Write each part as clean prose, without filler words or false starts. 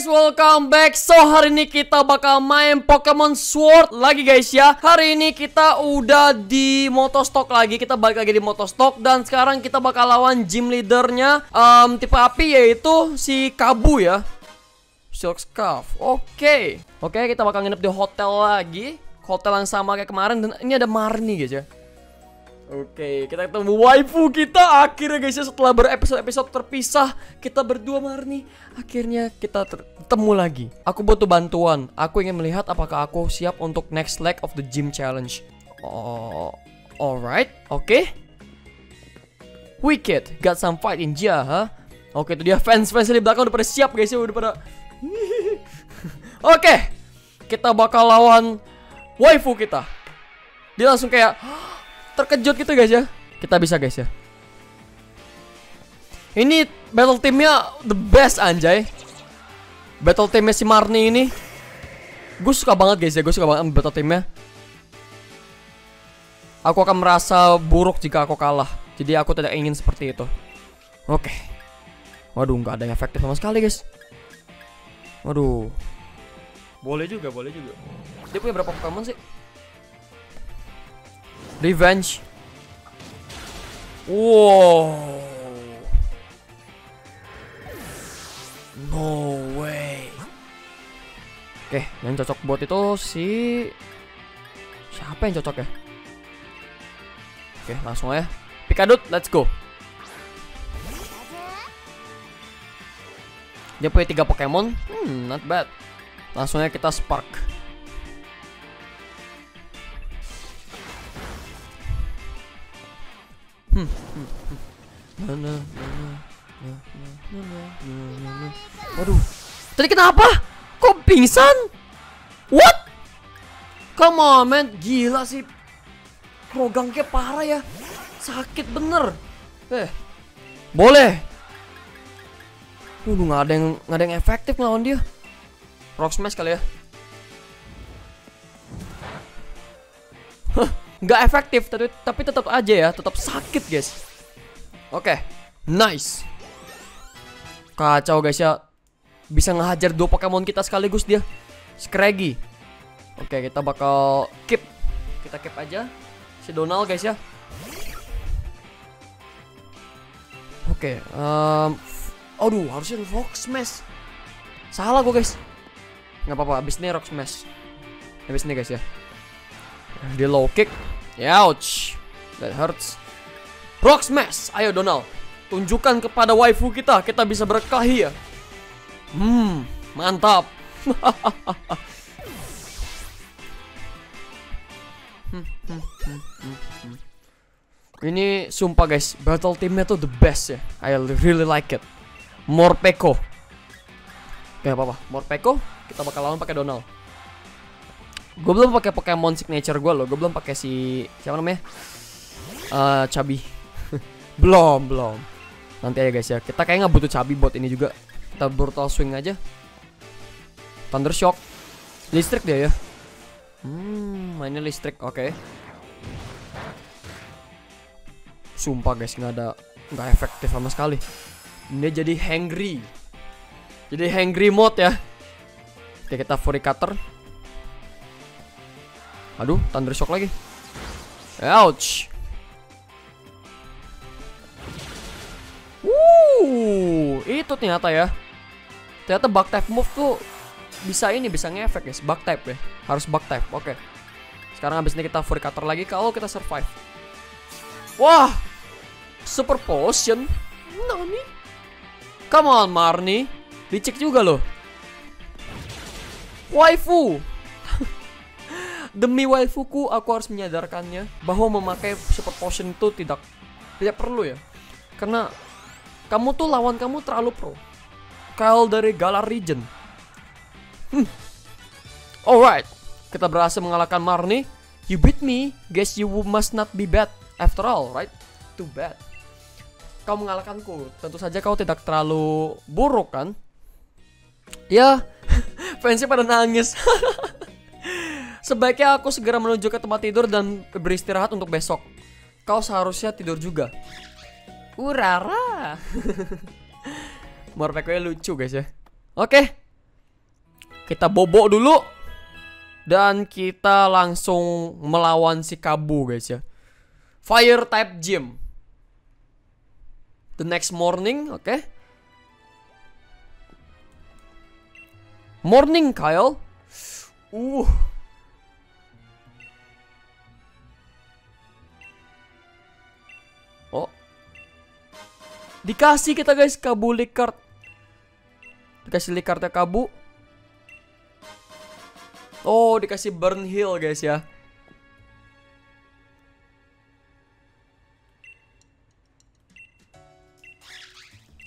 welcome back. So hari ini kita bakal main Pokemon Sword lagi guys ya. Hari ini kita udah di Motostock lagi. Kita balik lagi di Motostock. Dan sekarang kita bakal lawan gym leadernya tipe api, yaitu si Kabu ya, Silk Scarf. Oke, kita bakal nginep di hotel lagi. Hotel yang sama kayak kemarin. Dan ini ada Marnie guys ya. Oke, kita ketemu waifu kita akhirnya guys ya. Setelah berepisode-episode terpisah, kita berdua Marnie, akhirnya kita ketemu lagi. Aku butuh bantuan. Aku ingin melihat apakah aku siap untuk next leg of the gym challenge. Oh, alright, oke. Wicked, got some fight in Jia, huh? Oke, itu dia fans di belakang udah pada siap guys ya, udah pada. Oke, kita bakal lawan waifu kita. Dia langsung kayak terkejut gitu guys ya. Kita bisa guys ya. Ini battle teamnya the best anjay. Battle teamnya si Marnie ini, gue suka banget guys ya. Gue suka banget battle teamnya. Aku akan merasa buruk jika aku kalah. Jadi aku tidak ingin seperti itu. Oke. Waduh, nggak ada yang efektif sama sekali guys. Waduh. Boleh juga. Dia punya berapa Pokemon sih? Revenge. Wow. No way. Oke, yang cocok buat itu si siapa yang cocok ya? Oke, langsung aja. Pikadut, let's go. Dia punya 3 Pokemon. Not bad. Langsung aja kita Spark. Waduh, tadi kenapa? Kok pingsan? What? Come on man, gila sih. Krogangnya parah ya. Sakit bener. Boleh. Nggak ada yang efektif ngelawan dia. Rock Smash kali ya. Nggak efektif, tapi tetap aja ya, tetap sakit guys. Oke, nice. Kacau guys ya. Bisa ngehajar 2 Pokemon kita sekaligus dia. Scraggy. Oke, kita bakal keep. Kita keep aja si Donald guys ya. Oke, aduh, harusnya Rock Smash. Salah gue guys. Nggak apa-apa, abis ini Rock Smash. Abis ini guys ya. Dia low kick. Ouch. That hurts. Rock Smash. Ayo Donald, tunjukkan kepada waifu kita. Kita bisa berkelahi ya. Mantap. Ini sumpah guys, battle teamnya tuh the best ya. I really like it. Morpeko. Gak apa-apa, Morpeko. Kita bakal lawan pakai Donald. Gue belum pakai Pokemon signature gue loh. Gue belum pakai si siapa namanya? Chubby. belum. Nanti aja guys ya. Kita kayak nggak butuh Chubby buat ini juga. Kita brutal swing aja. Thunder Shock. Listrik dia ya. Mainnya listrik. Oke. Sumpah guys, nggak efektif sama sekali. Dia jadi hangry. Jadi hangry mode ya. Oke, kita Fury Cutter. Aduh, Thunder Shock lagi. Ouch. Itu ternyata ya. Ternyata bug type move tuh bisa ngefek guys. Bug type ya. Harus bug type. Oke. Sekarang abis ini kita Fury Cutter lagi kalau kita survive. Wah. Super Potion. Nani? Come on Marnie. Dicek juga loh. Waifu. Demi waifuku, aku harus menyadarkannya bahwa memakai Super Potion itu tidak perlu ya. Karena lawan kamu terlalu pro. Kyle dari Galar Region. Alright, kita berhasil mengalahkan Marnie. You beat me, guess you must not be bad after all, right? Too bad. Kau mengalahkanku, tentu saja kau tidak terlalu buruk kan? Ya, fansnya pada nangis. Sebaiknya aku segera menuju ke tempat tidur dan beristirahat untuk besok. Kau seharusnya tidur juga. Urara. Morpeko lucu guys ya. Oke. Kita bobok dulu. Dan kita langsung melawan si Kabu guys ya. Fire type gym. The next morning, oke. Morning Kyle. Oh. Dikasih kita guys Kabu Licard. Dikasih Licardnya Kabu. Oh, dikasih Burn Heal guys ya.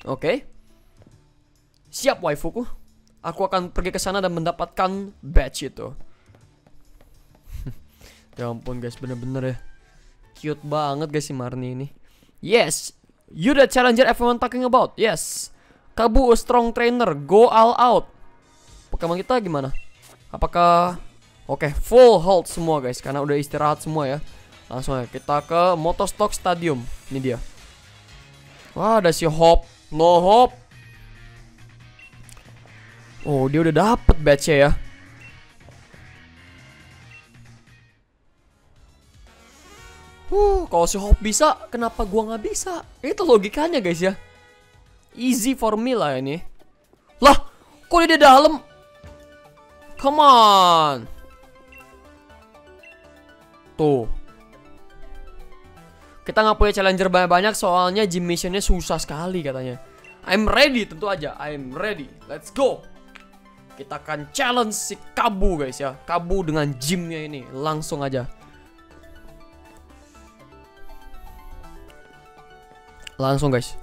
Oke. Siap waifuku. Aku akan pergi ke sana dan mendapatkan badge itu. Ya ampun guys, bener-bener ya. Cute banget guys si Marnie ini. Yes, you the challenger everyone talking about. Yes. Kabu a strong trainer, go all out. Pokemon kita gimana? Apakah oke, full hold semua guys karena udah istirahat semua ya. Langsung aja kita ke Motostock Stadium. Ini dia. Wah, ada si Hop. No Hop. Oh, dia udah dapet badge-nya ya. Kalau si Hop bisa, kenapa gua nggak bisa? Itu logikanya guys ya. Easy for me lah ini. Lah, kok dia di dalam? Come on. Tuh. Kita nggak punya challenger banyak-banyak soalnya gym missionnya susah sekali katanya. I'm ready, tentu aja. I'm ready. Let's go. Kita akan challenge si Kabu guys ya. Kabu dengan gymnya ini. Langsung aja. Langsung guys.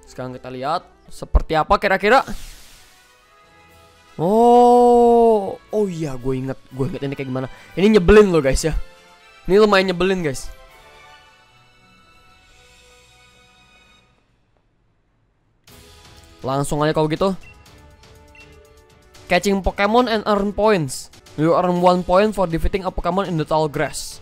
Sekarang kita lihat seperti apa kira-kira. Oh iya, gue inget ini kayak gimana. Ini nyebelin loh guys ya. Ini lumayan nyebelin guys. Langsung aja kalau gitu. Catching Pokemon and earn points. You earn 1 point for defeating a Pokemon in the tall grass.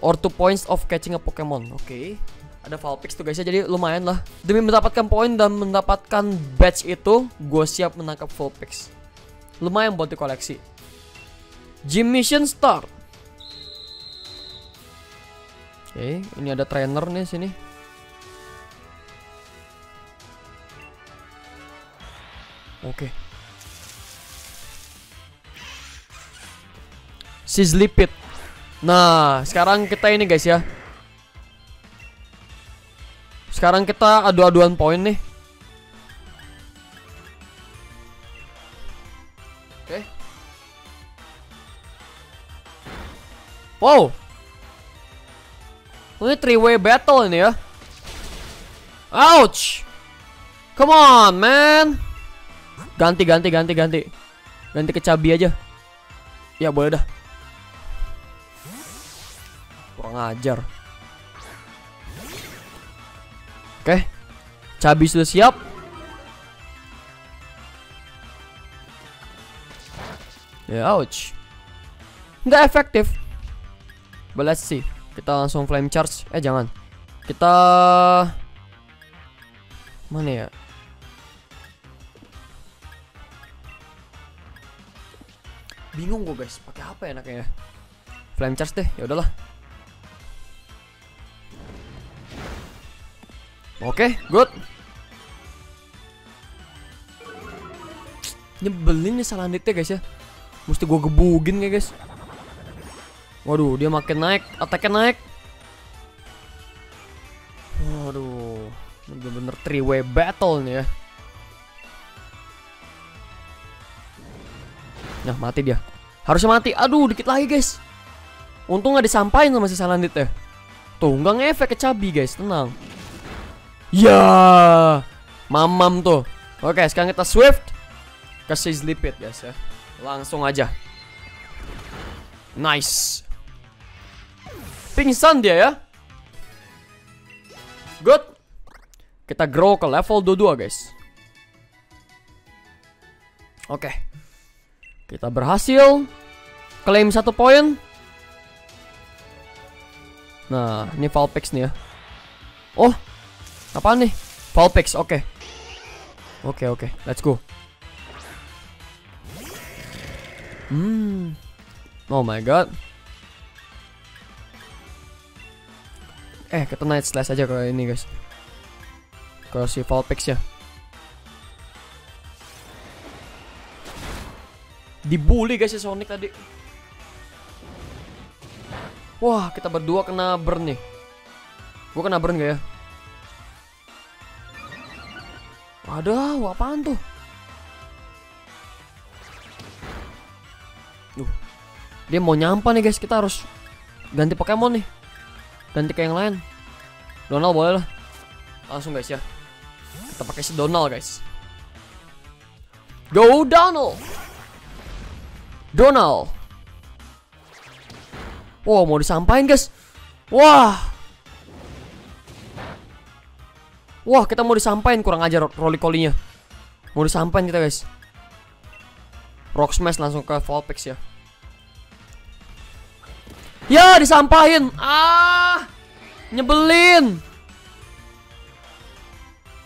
Or 2 points of catching a Pokemon. Oke. Ada Vulpix tuh guys ya, jadi lumayan lah. Demi mendapatkan poin dan mendapatkan badge itu, gue siap menangkap Vulpix. Lumayan buat dikoleksi. Gym mission start. Oke, ini ada trainer nih sini. Oke. Sizzlipede. Nah, sekarang kita ini guys ya. Sekarang kita adu-aduan poin nih. Oke. Wow. Ini 3-way battle ini ya. Ouch. Come on, man. Ganti ke Cabi aja. Ya boleh dah. Kurang ajar. Oke, Cabi sudah siap. Ya, ouch. Nggak efektif. But let's see. Kita langsung flame charge. Jangan. Kita mana ya? Bingung gue guys. Pakai apa enaknya ya? Flame charge deh. Ya udahlah. Oke, good. Nyebelin nih Salanditnya guys ya. Mesti gue gebugin ya guys. Waduh, dia makin naik, attack-nya naik. Waduh, bener-bener 3-way battle nih ya. Nah, mati dia. Harusnya mati. Aduh, dikit lagi guys. Untung gak disampain sama si Salandit ya. Tuh, nggak ngefek ke Cabi guys, tenang. Ya, mamam tuh. Oke, sekarang kita swift ke Sizzlipede guys ya. Langsung aja. Nice. Pingsan dia ya. Good. Kita grow ke level 22 guys. Oke. Kita berhasil claim 1 poin. Nah, ini Vulpix nih ya. Oh, apaan nih? Vulpix, oke. Oke, let's go. Oh my god. Kita Night Slash aja ke ini guys. Ke si Vulpix ya. Dibully guys si Sonic tadi. Wah, kita berdua kena burn nih. Gue kena burn gak ya? Waduh, apaan tuh? Dia mau nyampah nih guys. Kita harus ganti Pokemon nih. Ganti ke yang lain. Donald boleh lah. Langsung guys ya. Kita pakai si Donald guys. Go Donald. Donald. Wow, mau disampain guys. Wah, kita mau disampain, kurang ajar Roly-Colinya. Mau disampain kita guys. Rock Smash langsung ke Vulpix ya. Ya, disampain. Nyebelin.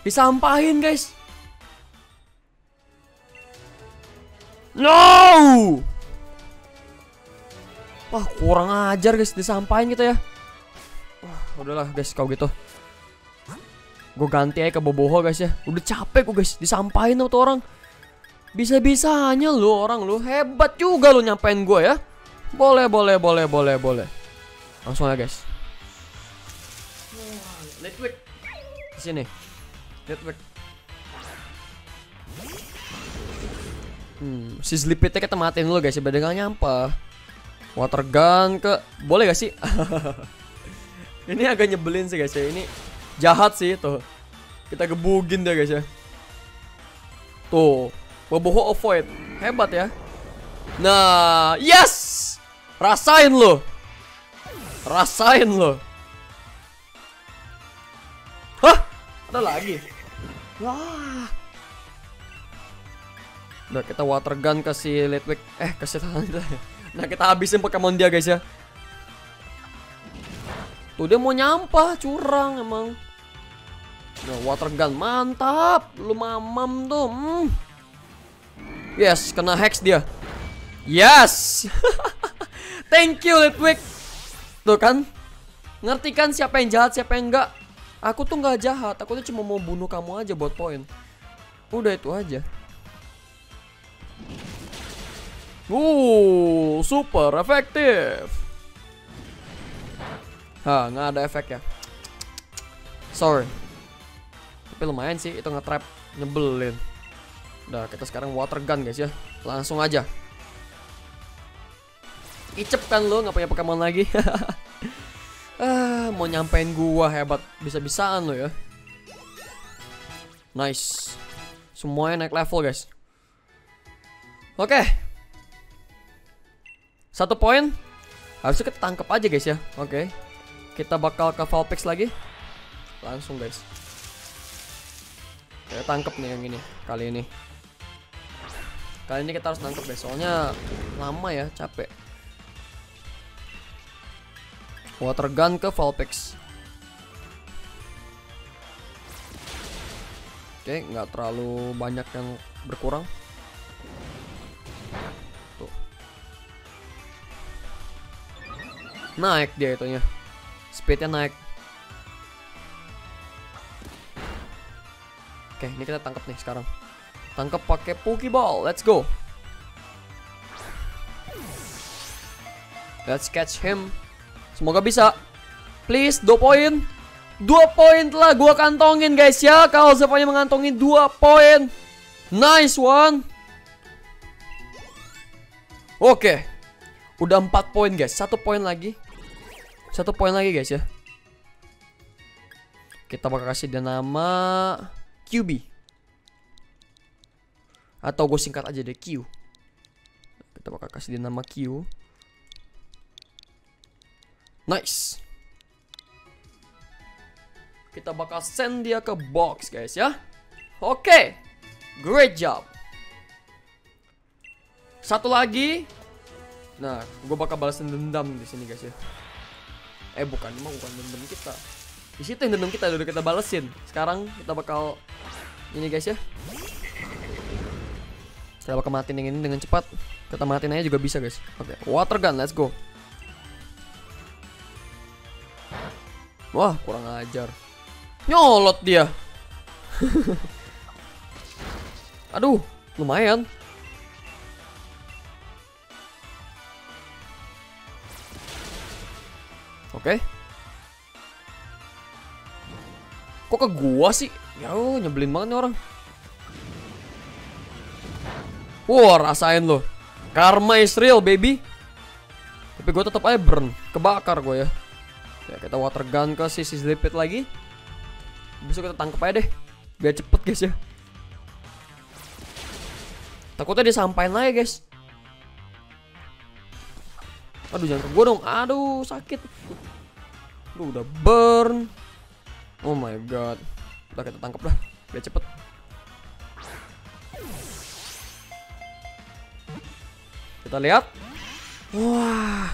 Disampain guys. No. Wah, kurang ajar guys, disampain kita ya. Wah, udahlah guys kalau gitu. Gue ganti aja ke Boboho guys ya. Udah capek gue guys, disampain tuh orang. Bisa-bisanya lu orang lu. Hebat juga lu nyampein gue ya. Boleh. Langsung aja guys. Litwick di sini. Litwick. Si Slipitnya kita matiin dulu guys, biar dia gak nyampah. Water gun ke, boleh gak sih? Ini agak nyebelin sih guys ya. Ini jahat sih tuh. Kita gebugin deh guys ya. Tuh, Boboho avoid. Hebat ya. Nah, yes. Rasain lo. Hah? Ada lagi. Wah. Udah kita water gun ke si Litwick. Ke si Tanda. Nah, kita habisin Pokemon dia guys ya. Tuh dia mau nyampah, curang emang. Nah, water gun mantap. Lu mamam tuh. Yes, kena hex dia. Yes. Thank you Litwick. Tuh kan, ngerti kan siapa yang jahat siapa yang enggak. Aku tuh nggak jahat, aku tuh cuma mau bunuh kamu aja buat poin. Udah itu aja. Super efektif. Nggak ada efek ya. Sorry. Tapi lumayan sih, itu nge-trap, nyebelin. Udah, kita sekarang water gun guys ya. Langsung aja. Icep kan lo, nggak punya Pokemon lagi. Mau nyampein gua, hebat. Bisa-bisaan lo ya. Nice. Semuanya naik level guys. Oke. 1 poin. Harusnya kita tangkap aja guys ya. Oke. Kita bakal ke Vulpix lagi. Langsung guys. Kita tangkap nih yang ini. Kali ini kita harus tangkap guys. Soalnya lama ya, capek. Water gun ke Vulpix. Oke, nggak terlalu banyak yang berkurang. Tuh. Naik dia itunya. Speednya naik. Oke, ini kita tangkap nih sekarang. Tangkap pakai Pokeball. Let's go. Let's catch him. Semoga bisa. Please, 2 poin. 2 poin telah gua kantongin guys ya. Kalau siapanya mengantongin 2 poin. Nice one. Oke. Udah 4 poin guys. 1 poin lagi. 1 poin lagi guys ya. Kita bakal kasih dia nama QB. Atau gue singkat aja deh Q. Kita bakal kasih dia nama Q. Nice. Kita bakal send dia ke box guys ya. Oke. Great job. 1 lagi. Nah, gue bakal balasin dendam di sini guys ya. Bukan, emang bukan dendam kita. Di situ yang dendam kita udah kita balesin. Sekarang kita bakal ini guys ya. Saya bakal matiin yang ini dengan cepat. Kita matiin aja juga bisa guys. Oke, water gun, let's go. Wah, kurang ajar. Nyolot dia. Aduh, lumayan. Oke. Kok ke gua sih? Ya nyebelin banget nih orang. Wah, rasain lo. Karma is real, baby. Tapi gue tetap aja burn. Kebakar gue ya. Ya, kita water gun ke sisi Sleepit lagi. Bisa kita tangkap aja deh. Biar cepet guys ya. Takutnya disampain lagi guys. Aduh, jangan ke gue dong. Aduh, sakit. Aduh, udah burn. Oh my god. Udah kita tangkap dah. Biar cepet. Kita lihat. Wah.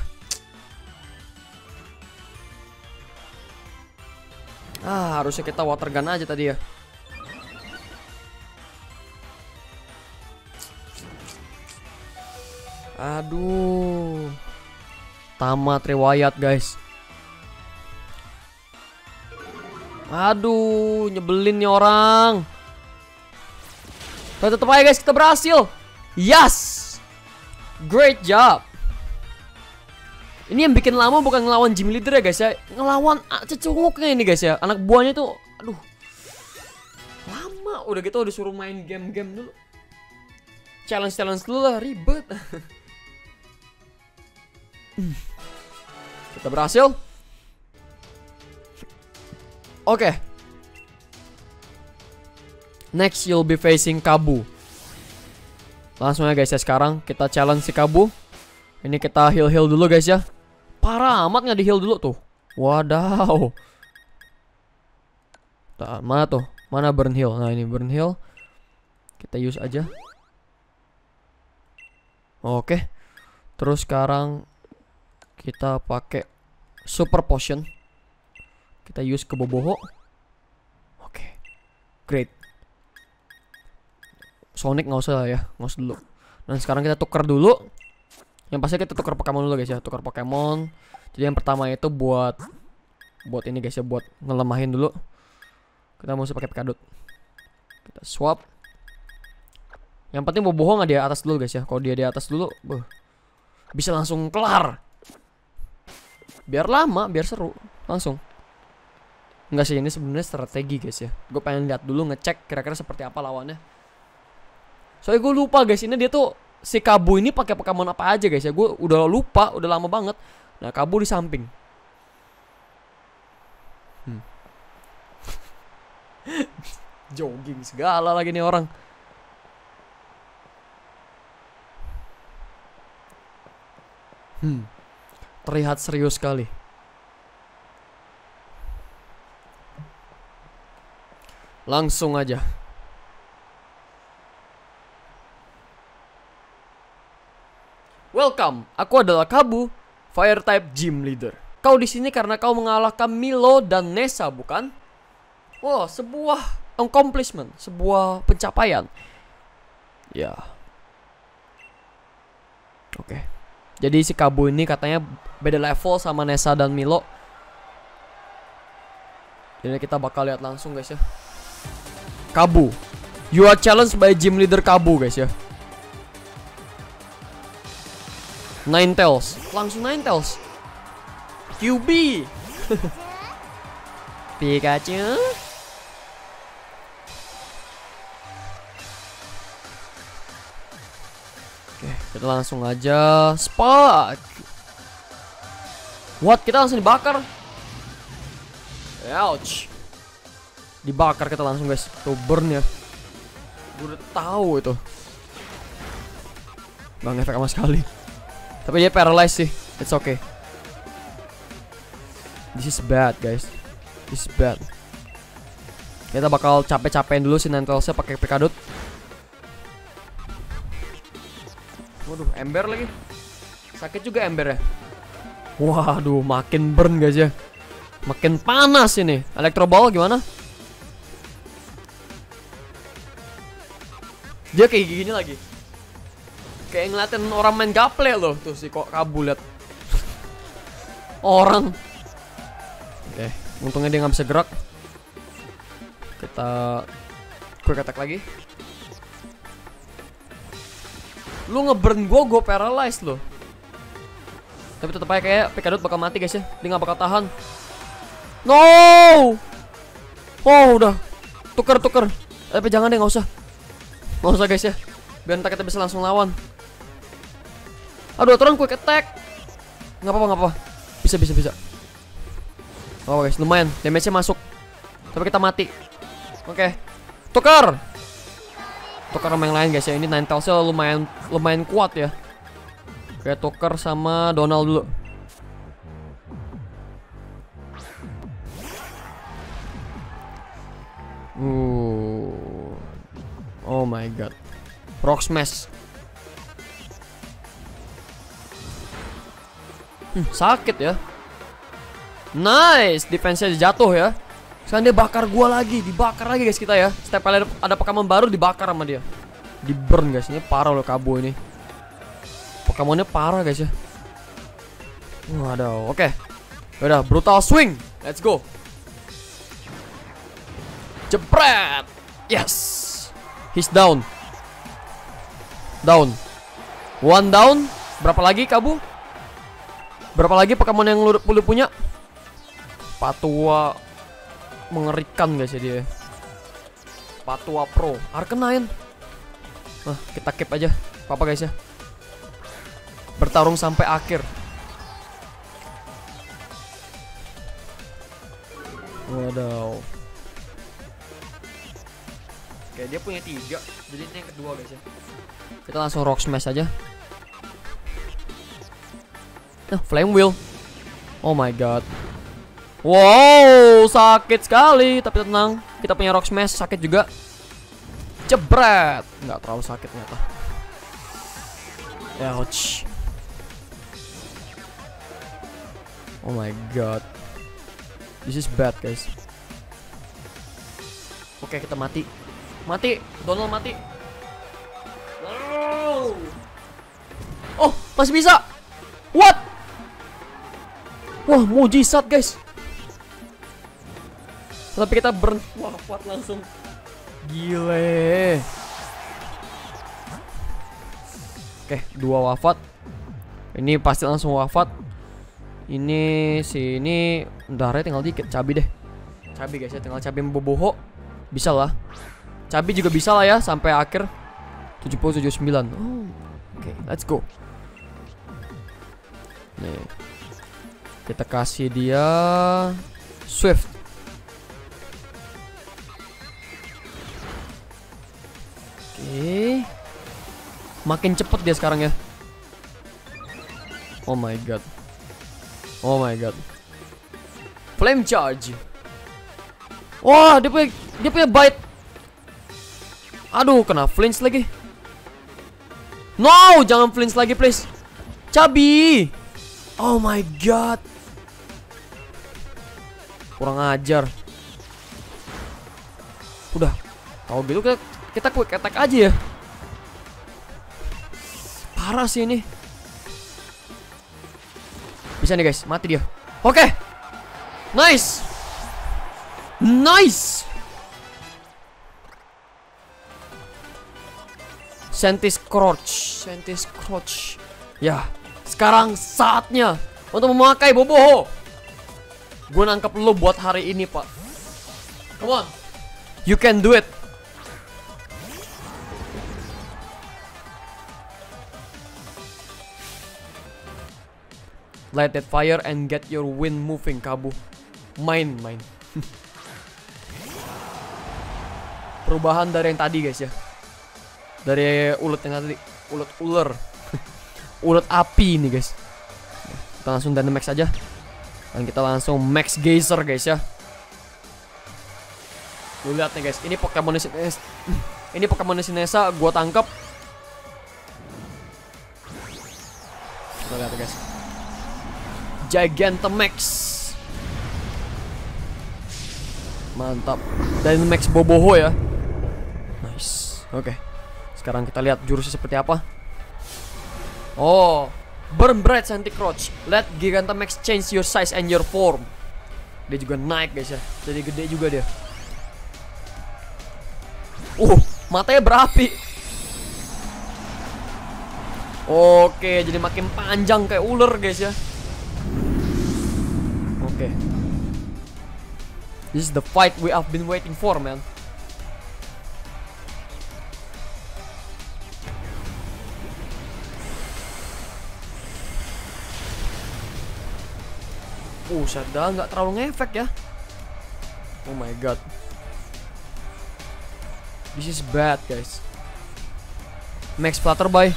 Harusnya kita water gun aja tadi ya. Aduh. Tamat riwayat guys. Aduh, nyebelin nih orang. Tapi tetep aja guys, kita berhasil. Yes. Great job. Ini yang bikin lama bukan ngelawan gym leader ya guys ya. Ngelawan cecunguknya ini guys ya. Anak buahnya tuh, aduh. Lama udah gitu disuruh main game-game dulu. Challenge dulu lah, ribet. Kita berhasil. Oke. Next you'll be facing Kabu. Langsung ya guys ya, sekarang kita challenge si Kabu. Ini kita heal dulu guys ya. Parah amat nggak di heal dulu tuh. Wadaw. Mana tuh? Mana burn heal? Nah ini burn heal. Kita use aja. Oke. Terus sekarang kita pakai super potion. Kita use ke Boboho. Oke. Great. Sonic nggak usah ya, nggak usah dulu. Dan sekarang kita tukar dulu. Yang pasti kita tukar Pokemon dulu guys ya, tukar Pokemon. Jadi yang pertama itu buat ini guys ya, buat ngelemahin dulu. Kita mesti pakai Pikadot. Kita swap. Yang penting Boboho nggak di atas dulu guys ya. Kalau dia di atas dulu, bisa langsung kelar. Biar lama, biar seru, langsung. Enggak sih, ini sebenarnya strategi guys ya. Gue pengen lihat dulu, ngecek kira-kira seperti apa lawannya. Soalnya gue lupa guys, ini dia tuh si Kabu ini pakai Pokemon apa aja guys ya. Gue udah lupa, udah lama banget. Nah, Kabu di samping. Jogging segala lagi nih orang. Terlihat serius sekali. Langsung aja. Welcome, aku adalah Kabu, Fire type gym leader. Kau di sini karena kau mengalahkan Milo dan Nessa, bukan? Wow, sebuah accomplishment, sebuah pencapaian. Ya. Oke. Jadi si Kabu ini katanya beda level sama Nessa dan Milo. Jadi kita bakal lihat langsung guys ya. Kabu, you are challenged by gym leader Kabu guys ya. Ninetales, langsung Ninetales. QB. Pikachu. Oke, kita langsung aja Spark. What? Kita langsung dibakar. Ouch. Dibakar kita langsung guys. Tuh burn ya. Gue udah tahu itu. Gak ngefek sama sekali. Tapi dia paralyzed sih. It's okay. This is bad guys. This is bad. Kita bakal capek-capekin dulu si Ninetales-nya pakai Pikadot. Waduh, ember lagi. Sakit juga ember ya. Waduh, makin burn guys ya. Makin panas ini. Electro Ball gimana? Dia kayak gini lagi. Kayak ngeliatin orang main gaple loh. Tuh si kok kabul liat. Orang. Oke, untungnya dia nggak bisa gerak. Kita quick attack lagi. Lu ngeburn gue paralyzed loh. Tapi tetep aja kayak Pikadot bakal mati guys ya. Dia nggak bakal tahan. No. Oh udah. Tuker. Tapi jangan deh, nggak usah. Nggak usah guys ya. Biar ntar kita bisa langsung lawan. Aduh, aturan quick attack. Nggak apa-apa. Bisa. Oh guys, lumayan. Damage-nya masuk. Tapi kita mati. Oke. Tuker sama yang lain guys ya. Ini Ninetales-nya lumayan kuat ya. Kayak tuker sama Donald dulu. Oh my god. Rock Smash. Sakit ya. Nice, defense-nya jatuh ya. Sekarang dia bakar gua lagi, dibakar lagi guys kita ya. Setiap kali ada Pokemon baru dibakar sama dia. Di burn guys, ini parah loh Kabo ini. Pokemonnya parah guys ya. Waduh, oke. Udah, brutal swing. Let's go. Jepret. Yes. He's down. One down. Berapa lagi Kabu? Berapa lagi Pokemon yang lu punya? Patua mengerikan guys ya dia. Patua Pro Arcanine. Nah, kita keep aja. Apa guys ya? Bertarung sampai akhir. Waduh. Oke, dia punya 3. Jadi ini yang kedua guys ya. Kita langsung Rock Smash aja. Nah, Flame Wheel. Oh my god. Wow, sakit sekali. Tapi tenang, kita punya Rock Smash, sakit juga. Jebret. Nggak terlalu sakit ternyata. Ouch. Oh my god. This is bad guys. Oke, kita mati. Donald mati. Oh, masih bisa. What? Wah, mujizat guys. Tapi kita burn wafat langsung. Gile. Oke, 2 wafat. Ini pasti langsung wafat. Ini sini darahnya tinggal dikit. Cabi deh. Cabi guys ya, tinggal cabi Boboho. Bisa lah. Cabi juga bisa lah ya sampai akhir. 70 79. Oh, oke, let's go. Nih. Kita kasih dia Swift. Oke. Makin cepet dia sekarang ya. Oh my god. Flame Charge. Wah, dia punya bite. Aduh, kena flinch lagi. No, jangan flinch lagi please. Cabi. Oh my god. Kurang ajar. Udah. Kalau gitu kita quick attack aja ya. Parah sih ini. Bisa nih guys, mati dia. Oke. Nice. Sentis Crouch. Ya, sekarang saatnya untuk memakai Boboho. Gue nangkep lo buat hari ini, Pak. Come on. You can do it. Light that fire and get your wind moving, Kabu. Main. Perubahan dari yang tadi guys ya. Dari ulet yang tadi. Ulet ular. Ulet api ini guys. Kita langsung Dynamax aja. Dan kita langsung Max Geyser guys ya. Lu lihat nih guys. Ini Pokemon Sinesa. Ini Pokemon Sinesa gua tangkap. Kita lihat guys. Gigantamax. Mantap. Dynamax Boboho ya. Nice. Oke. Sekarang kita lihat jurusnya seperti apa. Oh, Burn Bright Anti-Crouch. Let Gigantamax change your size and your form. Dia juga naik guys ya. Jadi gede juga dia. Matanya berapi. Oke, jadi makin panjang kayak ular guys ya. Oke. This is the fight we have been waiting for, man. Sada nggak terlalu ngefek ya. Oh my god. This is bad guys. Max Flutterby.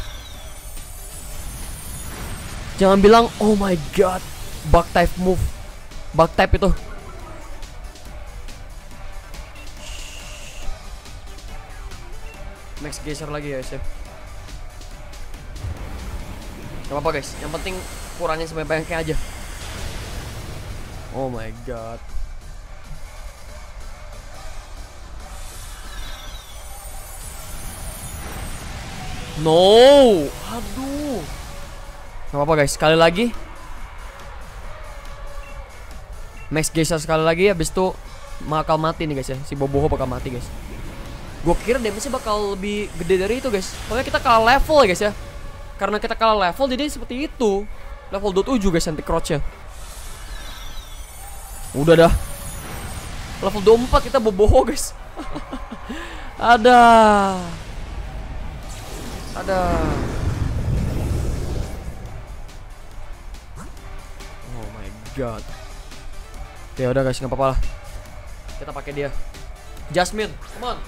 Jangan bilang oh my god. Bug type move. Bug type itu. Max geser lagi ya guys ya. Gak apa-apa guys. Yang penting kurangin sebanyak-banyaknya aja. Oh my god. No. Aduh. Gak apa-apa guys. Sekali lagi. Max geser sekali lagi. Habis itu bakal mati nih guys ya. Si Boboho bakal mati guys. Gue kira damage-nya bakal lebih gede dari itu guys. Soalnya kita kalah level ya guys ya. Karena kita kalah level jadi seperti itu. Level 27 guys anti-crouch-nya. Udah dah. Level 24 kita Boboho guys. Ada. Oh my god. Ya udah guys, nggak apa-apa lah. Kita pakai dia. Jasmine, come on.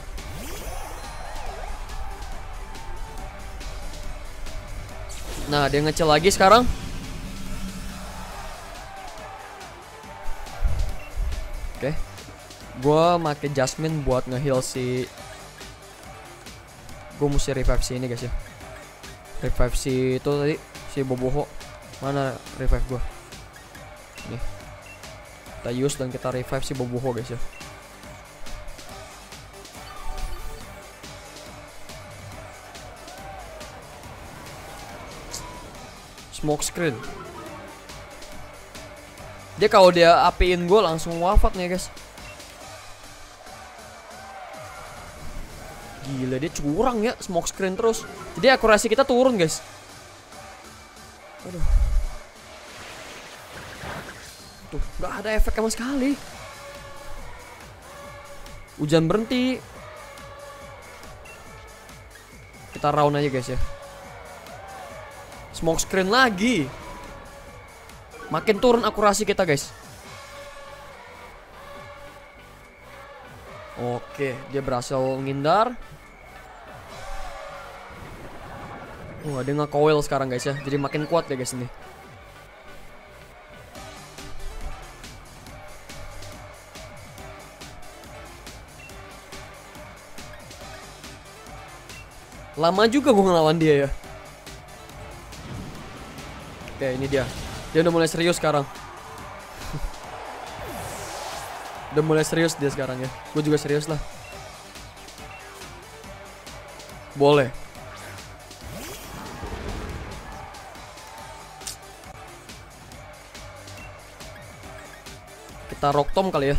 Nah, dia ngecil lagi sekarang. Oke. Gua make Jasmine buat nge-heal si. Gue mesti revive si ini guys ya. Revive si itu tadi, si Boboho. Mana revive gua? Nih. Kita use dan kita revive si Boboho guys ya. Smoke screen. Dia kalau dia apiin gue langsung wafat nih guys. Gila, dia curang ya smoke screen terus. Jadi akurasi kita turun guys. Aduh. Tuh, gak ada efek sama sekali. Hujan berhenti. Kita round aja guys ya. Smoke screen lagi. Makin turun akurasi kita guys. Oke, dia berhasil ngindar. Dia nge-coil sekarang guys ya. Jadi makin kuat ya guys ini. Lama juga gue ngelawan dia ya. Oke, ini dia. Dia udah mulai serius sekarang. Udah mulai serius dia sekarang ya. Gue juga serius lah. Boleh. Kita rock tom kali ya.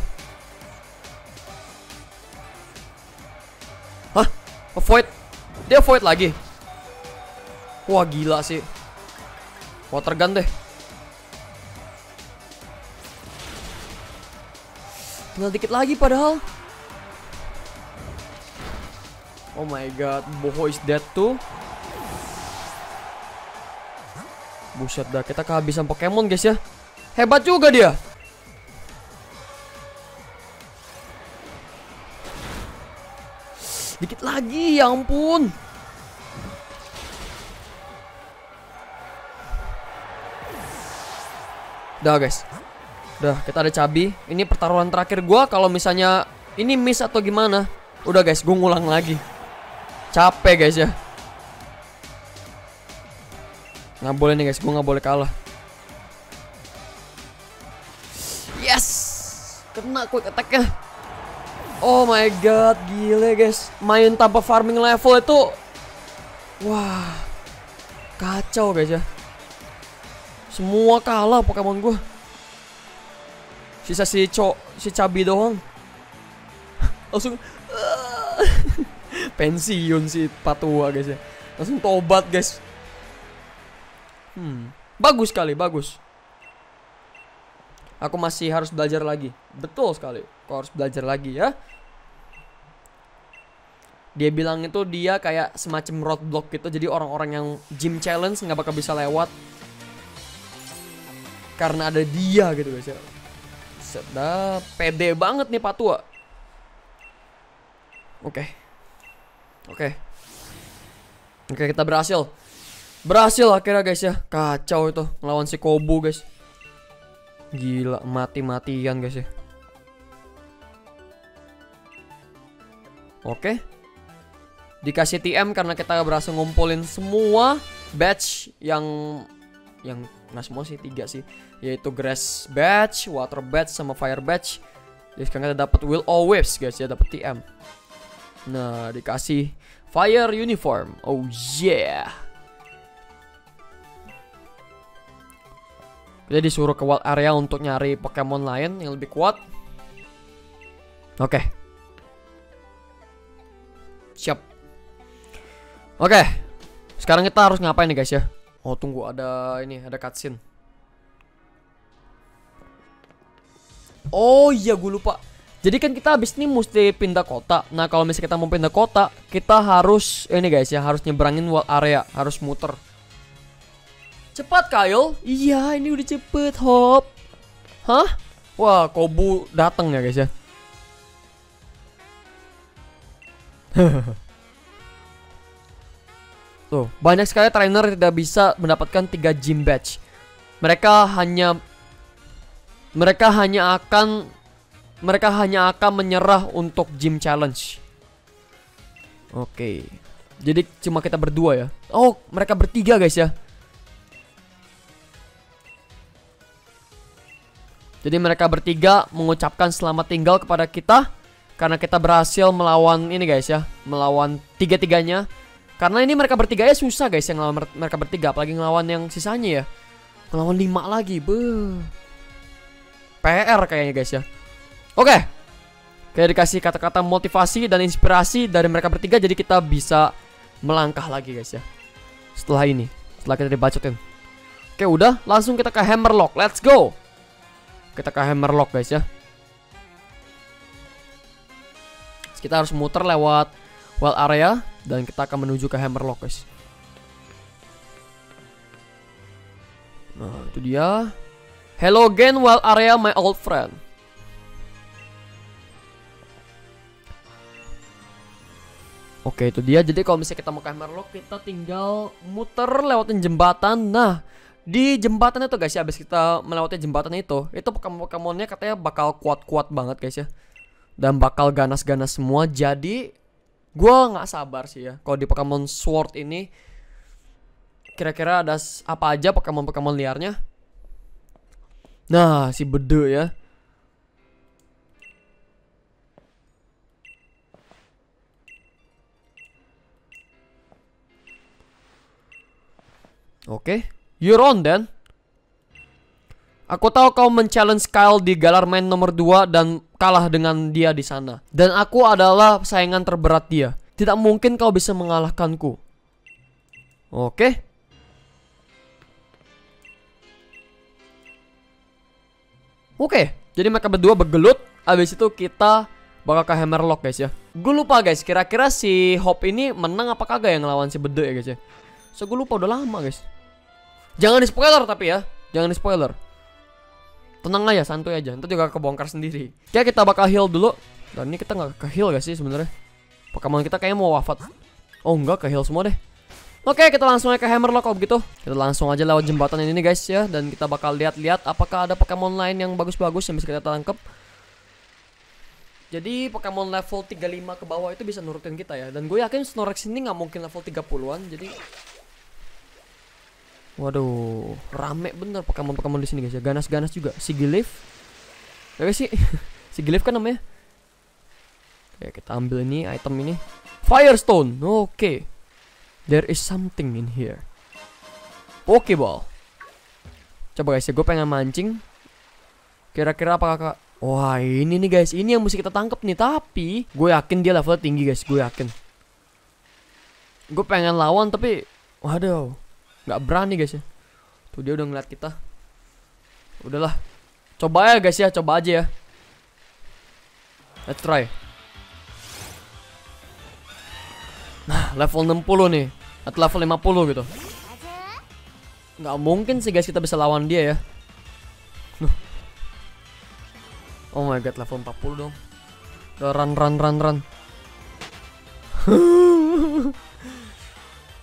Hah? Avoid? Dia avoid lagi? Wah gila sih. Water gun deh. Tinggal dikit lagi padahal. Oh my god, Boho is dead too. Buset dah, kita kehabisan Pokemon guys ya. Hebat juga dia. Dikit lagi, ya ampun. Udah guys. Udah, kita ada cabi. Ini pertarungan terakhir gua. Kalau misalnya ini miss atau gimana, udah guys, gue ngulang lagi. Capek guys ya. Nggak boleh nih guys, gue nggak boleh kalah. Kena quick attack-nya. Oh my god, gile guys. Main tanpa farming level itu, wah, kacau guys ya. Semua kalah Pokemon gue. Sisa si Cabi doang. Langsung pensiun si Patua guys ya. Langsung tobat guys. Bagus sekali, bagus. Aku masih harus belajar lagi. Betul sekali. Kau harus belajar lagi ya. Dia bilang itu dia kayak semacam roadblock gitu. Jadi orang-orang yang gym challenge nggak bakal bisa lewat karena ada dia gitu guys ya. Sudah pede banget nih Patua. Oke, kita berhasil. Berhasil akhirnya guys ya. Kacau itu ngelawan si Kobu guys. Gila, mati-matian guys ya. Oke. Dikasih TM karena kita berhasil ngumpulin semua badge yang nah semua sih 3 sih, yaitu grass badge, water badge sama fire badge. Jadi sekarang kita dapat will o waves guys ya, dapat TM. Nah, dikasih fire uniform. Oh yeah. Kita disuruh ke wild area untuk nyari Pokemon lain yang lebih kuat. Oke. Siap. Oke, sekarang kita harus ngapain nih guys ya? Oh tunggu, ada cutscene. Oh iya, gue lupa. Jadi kan kita habis ini mesti pindah kota. Nah kalau misalnya kita mau pindah kota, kita harus ini guys ya, harus nyebrangin wild area, harus muter. Cepat Kyle. Iya, ini udah cepet hop. Hah? Wah, Kobu datang ya guys ya. Tuh, banyak sekali trainer yang tidak bisa mendapatkan 3 gym badge. Mereka hanya akan menyerah untuk gym challenge. Oke. Jadi cuma kita berdua ya. Oh, mereka bertiga guys ya. Jadi mereka bertiga mengucapkan selamat tinggal kepada kita karena kita berhasil melawan ini guys ya, melawan tiga-tiganya. Karena ini mereka bertiga ya susah guys yang ngelawan mereka bertiga, apalagi ngelawan yang sisanya ya. Ngelawan 5 lagi, PR kayaknya guys ya. Oke. Kayak dikasih kata-kata motivasi dan inspirasi dari mereka bertiga, jadi kita bisa melangkah lagi guys ya. Setelah kita dibacotin. Oke, udah, langsung kita ke Hammerlock. Let's go. Kita ke Hammerlock guys ya. Kita harus muter lewat wild area dan kita akan menuju ke Hammerlock guys. Nah itu dia. Hello again wild area my old friend. Oke itu dia. Jadi kalau misalnya kita mau ke Hammerlock, kita tinggal muter lewatin jembatan. Nah di jembatan itu guys ya, habis kita melewati jembatan itu Pokemon-Pokemonnya katanya bakal kuat-kuat banget guys ya. Dan bakal ganas-ganas semua. Jadi gue nggak sabar sih ya kalau di Pokemon Sword ini kira-kira ada apa aja Pokemon liarnya. Nah si Bede ya. Oke, you're on then. Aku tahu kau men-challenge Kyle di Galar Main nomor 2 dan kalah dengan dia di sana. Dan aku adalah saingan terberat dia. Tidak mungkin kau bisa mengalahkanku. Oke. Oke, jadi mereka berdua bergelut. Abis itu kita bakal ke Hammerlock guys ya. Gue lupa guys, kira-kira si Hop ini menang apa kagak yang ngelawan si Bede ya guys ya. So gue lupa, udah lama guys. Jangan di spoiler tapi ya. Jangan di spoiler. Tenang aja, santuy aja. Ntar juga kebongkar sendiri. Oke, kita bakal heal dulu. Dan ini kita nggak ke heal gak sih sebenarnya? Pokemon kita kayaknya mau wafat. Oh enggak, ke heal semua deh. Oke, kita langsung aja ke Hammerlock kalau begitu. Kita langsung aja lewat jembatan ini guys ya. Dan kita bakal lihat-lihat apakah ada Pokemon lain yang bagus-bagus yang bisa kita tangkap. Jadi Pokemon level 35 ke bawah itu bisa nurutin kita ya. Dan gue yakin Snorlax ini nggak mungkin level 30-an. Jadi waduh, rame bener Pokemon di sini guys ya. Ganas-ganas juga. Sigilyph. Tapi sih Sigilyph kan namanya. Oke, kita ambil ini, item ini. Firestone. Oke. There is something in here. Pokeball. Coba guys ya, gue pengen mancing. Kira-kira apa kakak? Wah, ini nih guys, ini yang mesti kita tangkap nih. Tapi gue yakin dia levelnya tinggi guys, gue yakin. Gue pengen lawan tapi waduh, nggak berani guys ya. Tuh dia udah ngeliat kita. Udahlah, coba ya guys ya, coba aja ya. Let's try. Nah, level 60 nih, atau level 50 gitu. Nggak mungkin sih guys kita bisa lawan dia ya. Oh my god, level 40 dong. Run.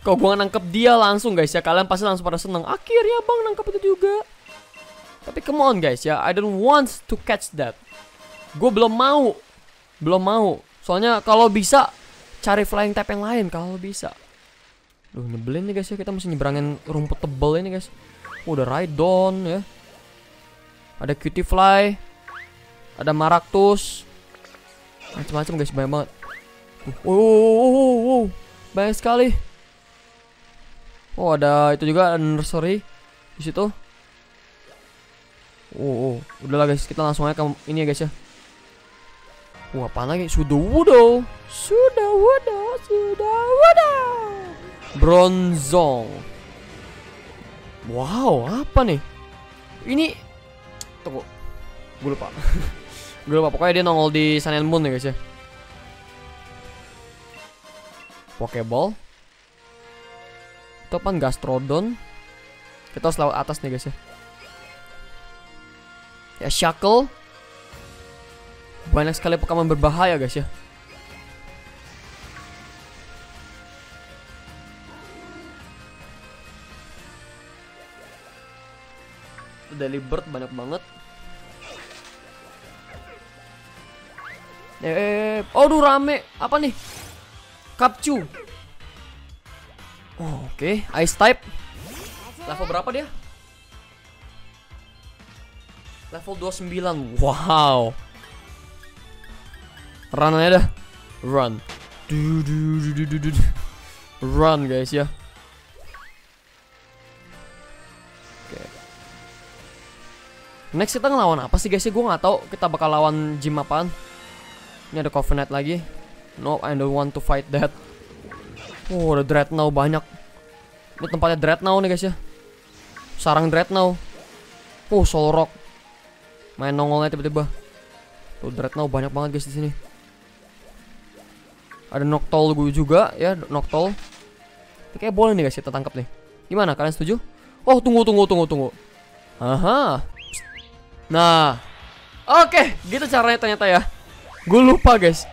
Kok gua nangkep dia langsung guys ya. Kalian pasti langsung pada seneng. Akhirnya bang nangkep itu juga. Tapi come on guys ya, I don't want to catch that. Gue belum mau. Soalnya kalau bisa cari flying type yang lain kalau bisa. Duh, nyebelin nih guys ya, kita mesti nyebrangin rumput tebel ini guys. Udah Rhydon ya. Ada Cutiefly. Ada Maractus. Macam-macam guys, banyak banget. Banyak sekali. Oh, ada itu juga, ada nursery di situ. Udahlah guys, kita langsung aja ke ini ya guys ya. Apaan lagi? Sudowoodo. Bronzong. Wow, apa nih? Ini tunggu. Gue lupa. Pokoknya dia nongol di Sun and Moon ya guys ya. Pokeball. Itu apaan? Gastrodon. Kita harus lewat atas nih guys ya. Ya, Shackle. Banyak sekali Pokemon berbahaya guys ya. Delibird banyak banget. Aduh rame. Apa nih? Kapcu. Oke. Ice type. Level berapa dia? Level 29. Wow. Run aja dah. Run. Run guys ya. Oke. Next kita ngelawan apa sih guys ya? Gue nggak tahu kita bakal lawan gym apaan. Ini ada Covenant lagi. No, I don't want to fight that. Ada Dreadnought banyak. Ini tempatnya Dreadnought nih guys ya. Sarang Dreadnought. Solrock. Main nongolnya tiba-tiba. Tuh Dreadnought banyak banget guys di sini. Ada Noctowl gue juga ya, Noctowl. Ini kayak boleh nih guys kita tangkap nih. Gimana, kalian setuju? Tunggu. Aha. Nah. Oke, gitu caranya ternyata ya. Gue lupa guys.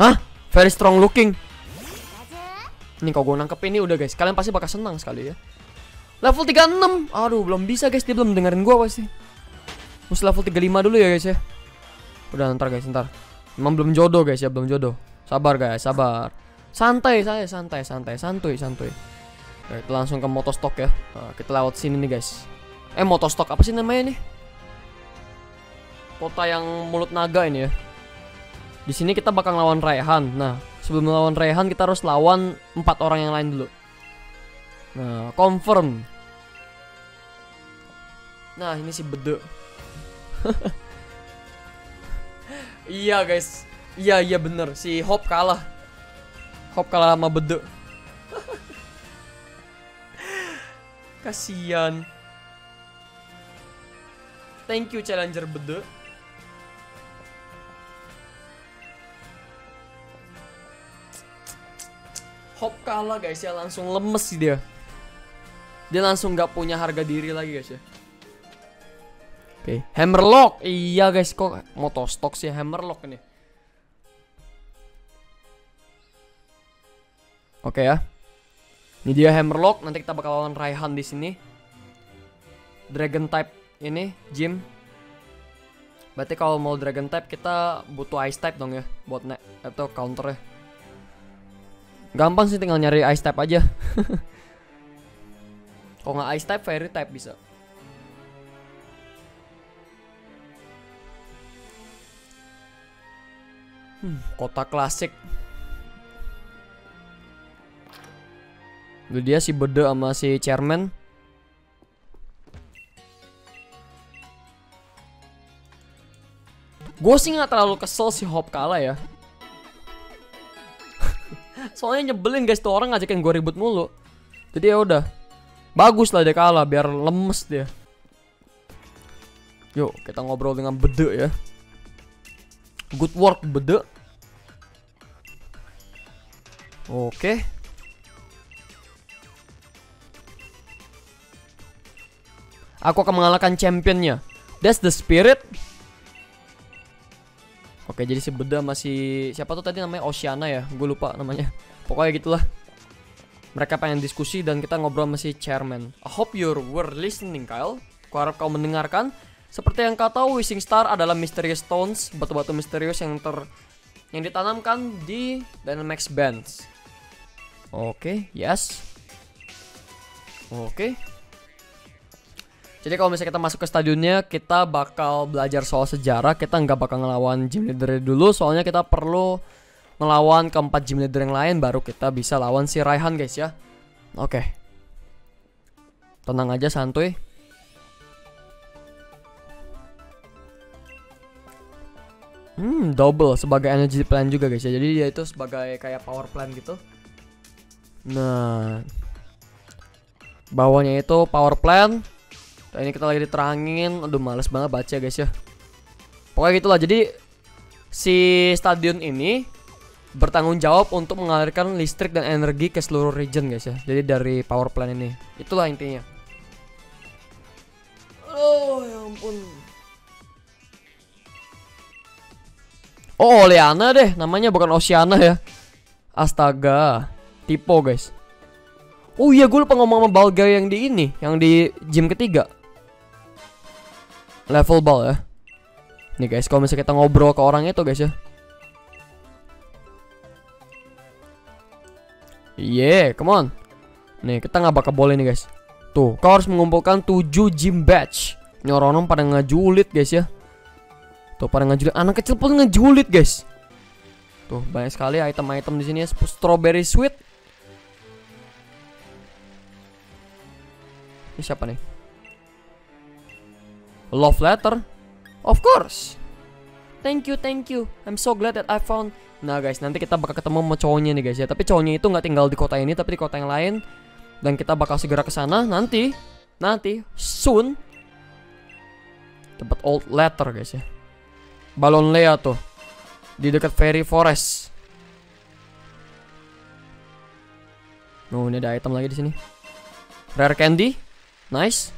Hah? Very strong looking. Nih kalau gue nangkep ini udah guys, kalian pasti bakal senang sekali ya. Level 36. Aduh, belum bisa guys, dia belum dengerin gue pasti. Mesti level 35 dulu ya guys ya. Udah ntar guys, ntar. Emang belum jodoh guys ya, belum jodoh. Sabar guys, sabar. Santai. Oke, kita langsung ke Motostock ya. Nah, kita lewat sini nih guys. Motostock apa sih namanya nih? Kota yang mulut naga ini ya. Di sini kita bakal lawan Raihan. Nah, sebelum lawan Raihan kita harus lawan 4 orang yang lain dulu. Nah, confirm. Nah, ini si Bede. Iya guys. Iya bener. Si Hop kalah sama Bede. Kasian. Thank you Challenger Bede. Hop kalah guys ya, langsung lemes sih dia. Dia langsung gak punya harga diri lagi guys ya. Oke, Hammerlock. Iya guys, kok Motostock sih Hammerlock ini. Oke ya. Ini dia Hammerlock, nanti kita bakal lawan Raihan di sini. Dragon type ini, gym. Berarti kalau mau Dragon type kita butuh Ice type dong ya buat atau counter ya. Gampang sih, tinggal nyari Ice type aja. Kalau nggak Ice type, Fairy type bisa. Kota klasik. Itu dia si Bede sama si Chairman. Gue sih nggak terlalu kesel si Hop kalah ya. Soalnya nyebelin guys, tuh orang ngajakin gue ribut mulu. Jadi ya udah, bagus lah dia kalah biar lemes dia. Yuk kita ngobrol dengan Bede ya. Good work Bede. Oke. Aku akan mengalahkan championnya. That's the spirit. Oke, jadi si Beda masih siapa tuh tadi namanya, Oceana ya, gue lupa namanya. Pokoknya gitulah. Mereka pengen diskusi dan kita ngobrol sama si Chairman. I hope you were listening, Kyle. Kuharap kau mendengarkan. Seperti yang kau tahu, Wishing Star adalah Mysterious Stones, batu-batu misterius yang ditanamkan di Dynamax Bands. Oke, yes. Oke. Jadi kalau misalnya kita masuk ke stadionnya, kita bakal belajar soal sejarah. Kita nggak bakal ngelawan gym leader dulu, soalnya kita perlu ngelawan keempat gym leader yang lain, baru kita bisa lawan si Raihan guys ya. Oke. Tenang aja, santuy. Double sebagai energy plan juga guys ya. Jadi dia itu sebagai kayak power plan gitu. Nah, bawahnya itu power plan. Dan ini kita lagi diterangin. Aduh males banget baca guys ya. Pokoknya gitulah. Jadi si stadion ini bertanggung jawab untuk mengalirkan listrik dan energi ke seluruh region guys ya. Jadi dari power plant ini. Itulah intinya. Oh ya ampun. Oh Oleana deh namanya, bukan Oceana ya. Astaga. Typo guys. Oh iya, gue lupa ngomong sama Balga yang di ini, yang di gym ketiga. Level ball ya. Nih guys, kalau misalnya kita ngobrol ke orang itu guys ya. Yeah, come on. Nih, kita nggak bakal boleh nih guys. Tuh, kau harus mengumpulkan 7 gym badge. Ini orang-orang pada ngejulit guys ya. Tuh, pada ngejulit. Anak kecil pun ngejulit guys. Tuh, banyak sekali item-item di sini ya. Strawberry sweet. Ini siapa nih? Love letter. Of course. Thank you, thank you. I'm so glad that I found. Nah guys, nanti kita bakal ketemu sama cowoknya nih guys ya. Tapi cowoknya itu nggak tinggal di kota ini, tapi di kota yang lain. Dan kita bakal segera ke sana nanti soon. Dapat old letter guys ya. Balon Lea tuh di dekat Fairy Forest. Oh, ini ada item lagi di sini. Rare candy. Nice.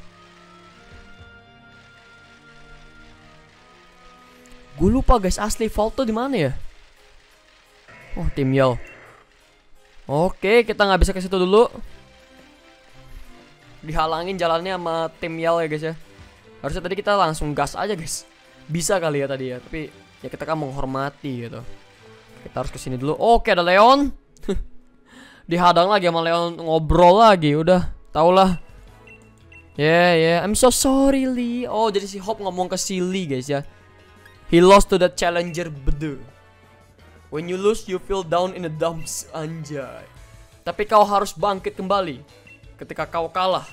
Gue lupa guys, asli vault tuh di mana ya? Oh, tim Yell. Oke, kita nggak bisa ke situ dulu. Dihalangin jalannya sama tim Yell ya guys ya. Harusnya tadi kita langsung gas aja guys. Bisa kali ya tadi ya, tapi ya kita kan menghormati gitu. Kita harus kesini dulu. Oke, ada Leon. Dihadang lagi sama Leon, ngobrol lagi. Udah, tau lah. Yeah, I'm so sorry Lee. Oh, jadi si Hop ngomong ke si Lee guys ya. He lost to the challenger Bede. When you lose, you feel down in the dumps. Anjay. Tapi kau harus bangkit kembali ketika kau kalah.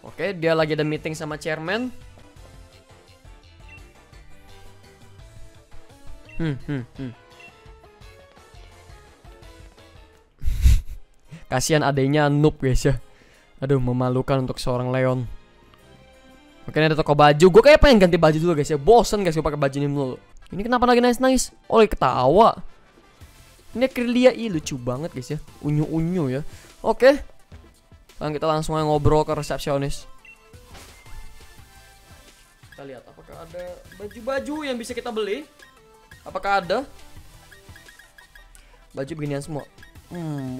Oke, dia lagi ada meeting sama chairman. Kasihan adanya noob guys ya. Aduh, memalukan untuk seorang Leon. Oke, ini ada toko baju. Gue kayak pengen ganti baju dulu guys ya. Bosen guys gue pakai baju ini dulu. Ini kenapa lagi nangis? Oh, lagi ketawa. Ini Krilia, lucu banget guys ya. Unyu-unyu ya. Oke. Sekarang kita langsung ngobrol ke resepsionis. Kita lihat apakah ada baju-baju yang bisa kita beli. Apakah ada? Baju beginian semua.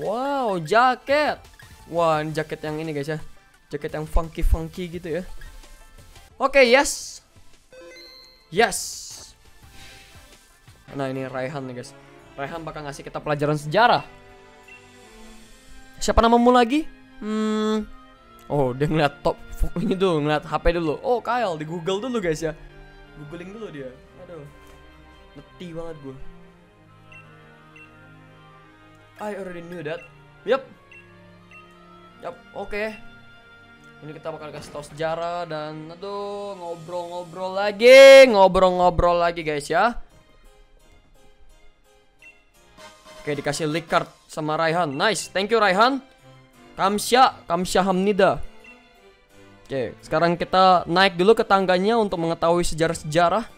Wow, jaket. Wah, ini jaket yang ini guys ya. Jaket yang funky-funky gitu ya. Oke, yes. Yes. Nah, ini Raihan nih guys. Raihan bakal ngasih kita pelajaran sejarah. Siapa namamu lagi? Oh, dia ngeliat top ini dulu, ngeliat HP dulu. Oh, Kyle, di Google dulu guys ya. Googling dulu dia. Aduh. Ngerti banget gue. I already knew that. Yup. Oke. Ini kita bakal kasih tahu sejarah dan aduh, ngobrol-ngobrol lagi guys ya. Oke, dikasih leak card sama Raihan. Nice, thank you Raihan. Kamsyahamnida. Oke, sekarang kita naik dulu ke tangganya untuk mengetahui sejarah-sejarah.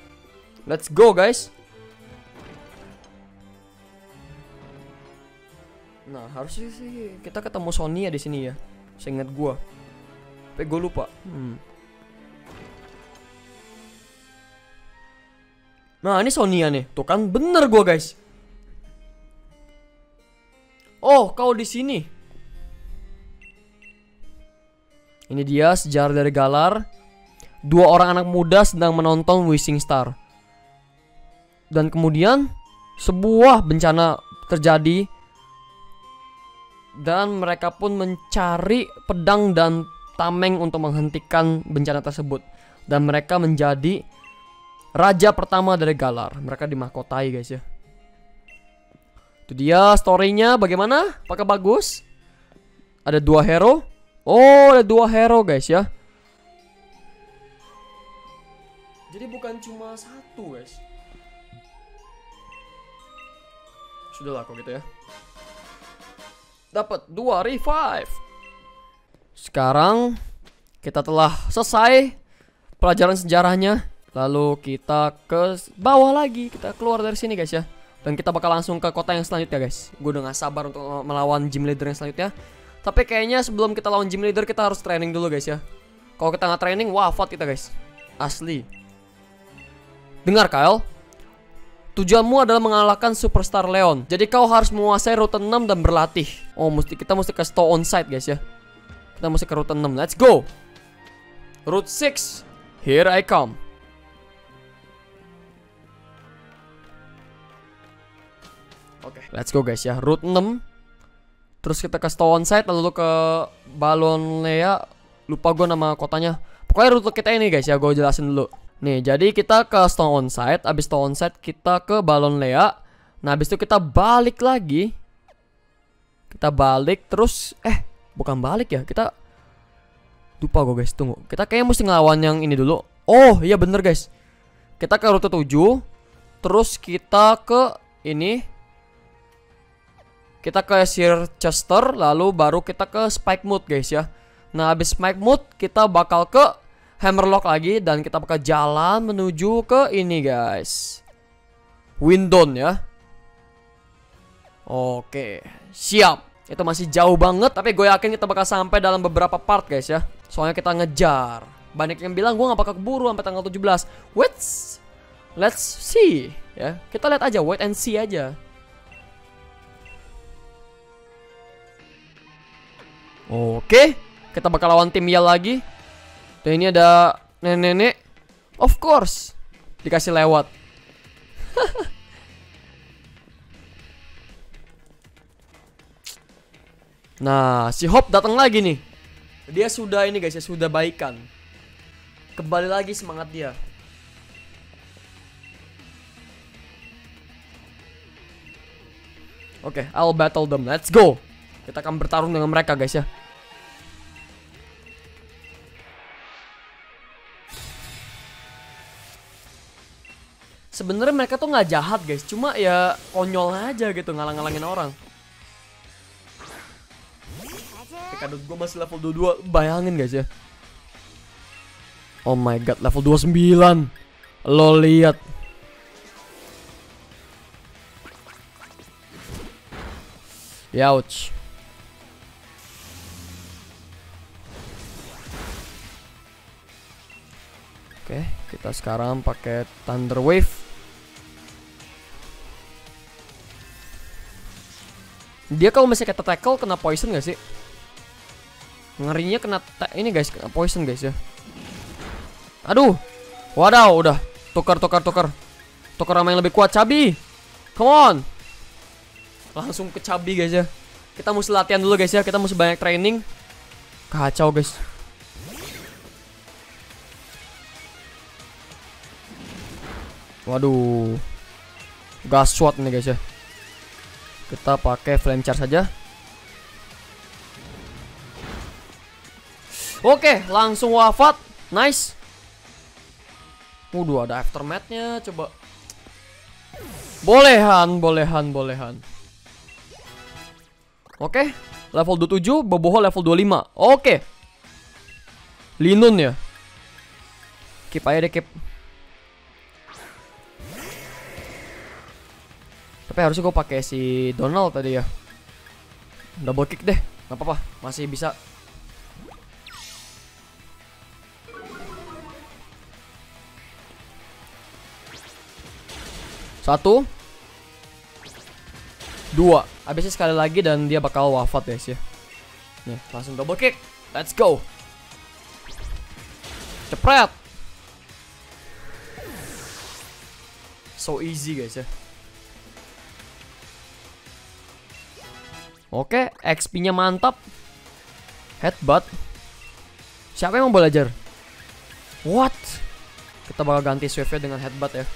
Let's go guys. Nah, harusnya sih kita ketemu Sonya di sini ya. Seingat gua. Tapi gue lupa. Nah, ini Sonya nih. Tuh kan bener gua, guys. Oh, kau di sini. Ini dia sejarah dari Galar. Dua orang anak muda sedang menonton Wishing Star. Dan kemudian sebuah bencana terjadi. Dan mereka pun mencari pedang dan tameng untuk menghentikan bencana tersebut. Dan mereka menjadi raja pertama dari Galar. Mereka dimahkotai guys ya. Itu dia story-nya bagaimana? Apakah bagus? Ada dua hero. Oh, ada dua hero guys ya. Jadi bukan cuma satu guys. Sudahlah kok gitu ya. Dapat 2 revive. Sekarang kita telah selesai pelajaran sejarahnya. Lalu kita ke bawah lagi. Kita keluar dari sini guys ya. Dan kita bakal langsung ke kota yang selanjutnya guys. Gue udah gak sabar untuk melawan gym leader yang selanjutnya. Tapi kayaknya sebelum kita lawan gym leader kita harus training dulu guys ya. Kalau kita gak training wafat kita guys. Asli. Dengar Kyle. Tujuanmu adalah mengalahkan Superstar Leon. Jadi kau harus menguasai rute 6 dan berlatih. Oh, kita mesti ke Stone Side guys ya. Kita mesti ke rute 6. Let's go. Route 6. Here I come. Oke, let's go guys ya. Route 6. Terus kita ke Stone Side lalu ke Balon Lea. Lupa gue nama kotanya. Pokoknya rute kita ini guys ya, gue jelasin dulu. Nih, jadi kita ke Stone Side. Abis Stone Side kita ke Balon Lea. Nah, abis itu kita balik lagi. Kita balik terus bukan balik ya. Kita lupa gue guys, tunggu. Kita kayaknya mesti ngelawan yang ini dulu. Oh, iya bener guys. Kita ke rute 7. Terus kita ke ini. Kita ke Sir Chester. Lalu baru kita ke Spikemuth guys ya. Nah, abis Spikemuth kita bakal ke Hammerlock lagi. Dan kita bakal jalan menuju ke ini guys, Windon ya. Oke, siap. Itu masih jauh banget, tapi gue yakin kita bakal sampai dalam beberapa part guys ya. Soalnya kita ngejar. Banyak yang bilang gue gak bakal keburu sampai tanggal 17. Let's see ya. Kita lihat aja, wait and see aja. Oke, kita bakal lawan tim Yell lagi. Dan ini ada nenek-nenek. Of course. Dikasih lewat. Nah, si Hop datang lagi nih. Dia sudah ini guys ya, sudah baikan. Kembali lagi semangat dia. Oke, I'll battle them. Let's go. Kita akan bertarung dengan mereka guys ya. Sebenarnya mereka tuh nggak jahat guys, cuma ya konyol aja gitu ngalang-ngalangin orang. Kadut gue masih level 22, bayangin guys ya. Oh my god, level 29. Lo lihat. Yauch. Oke, kita sekarang pakai Thunder Wave. Dia kalau misalnya kita tackle kena poison gak sih? Ngerinya kena ini guys, kena poison guys ya. Aduh. Wadaw, udah. Tukar. Tukar sama yang lebih kuat, Cabi. Come on. Langsung ke Cabi guys ya. Kita mesti latihan dulu guys ya. Kita mesti banyak training. Kacau guys. Waduh. Gaswat nih guys ya. Kita pakai flame charge saja. Oke, langsung wafat. Nice. Waduh, ada aftermath-nya. Coba. Bolehan. Oke, level 27, Boboho level 25. Oke. Linun ya. Keep aja deh, keep. Tapi harusnya gue pakai si Donald tadi ya. Double kick deh, nggak apa-apa, masih bisa. Satu, dua. Habisnya sekali lagi dan dia bakal wafat guys ya. Nih, langsung double kick. Let's go. Cepret. So easy guys ya. Oke, XP-nya mantap. Headbutt. Siapa yang mau belajar? What? Kita bakal ganti swiftnya dengan headbutt ya.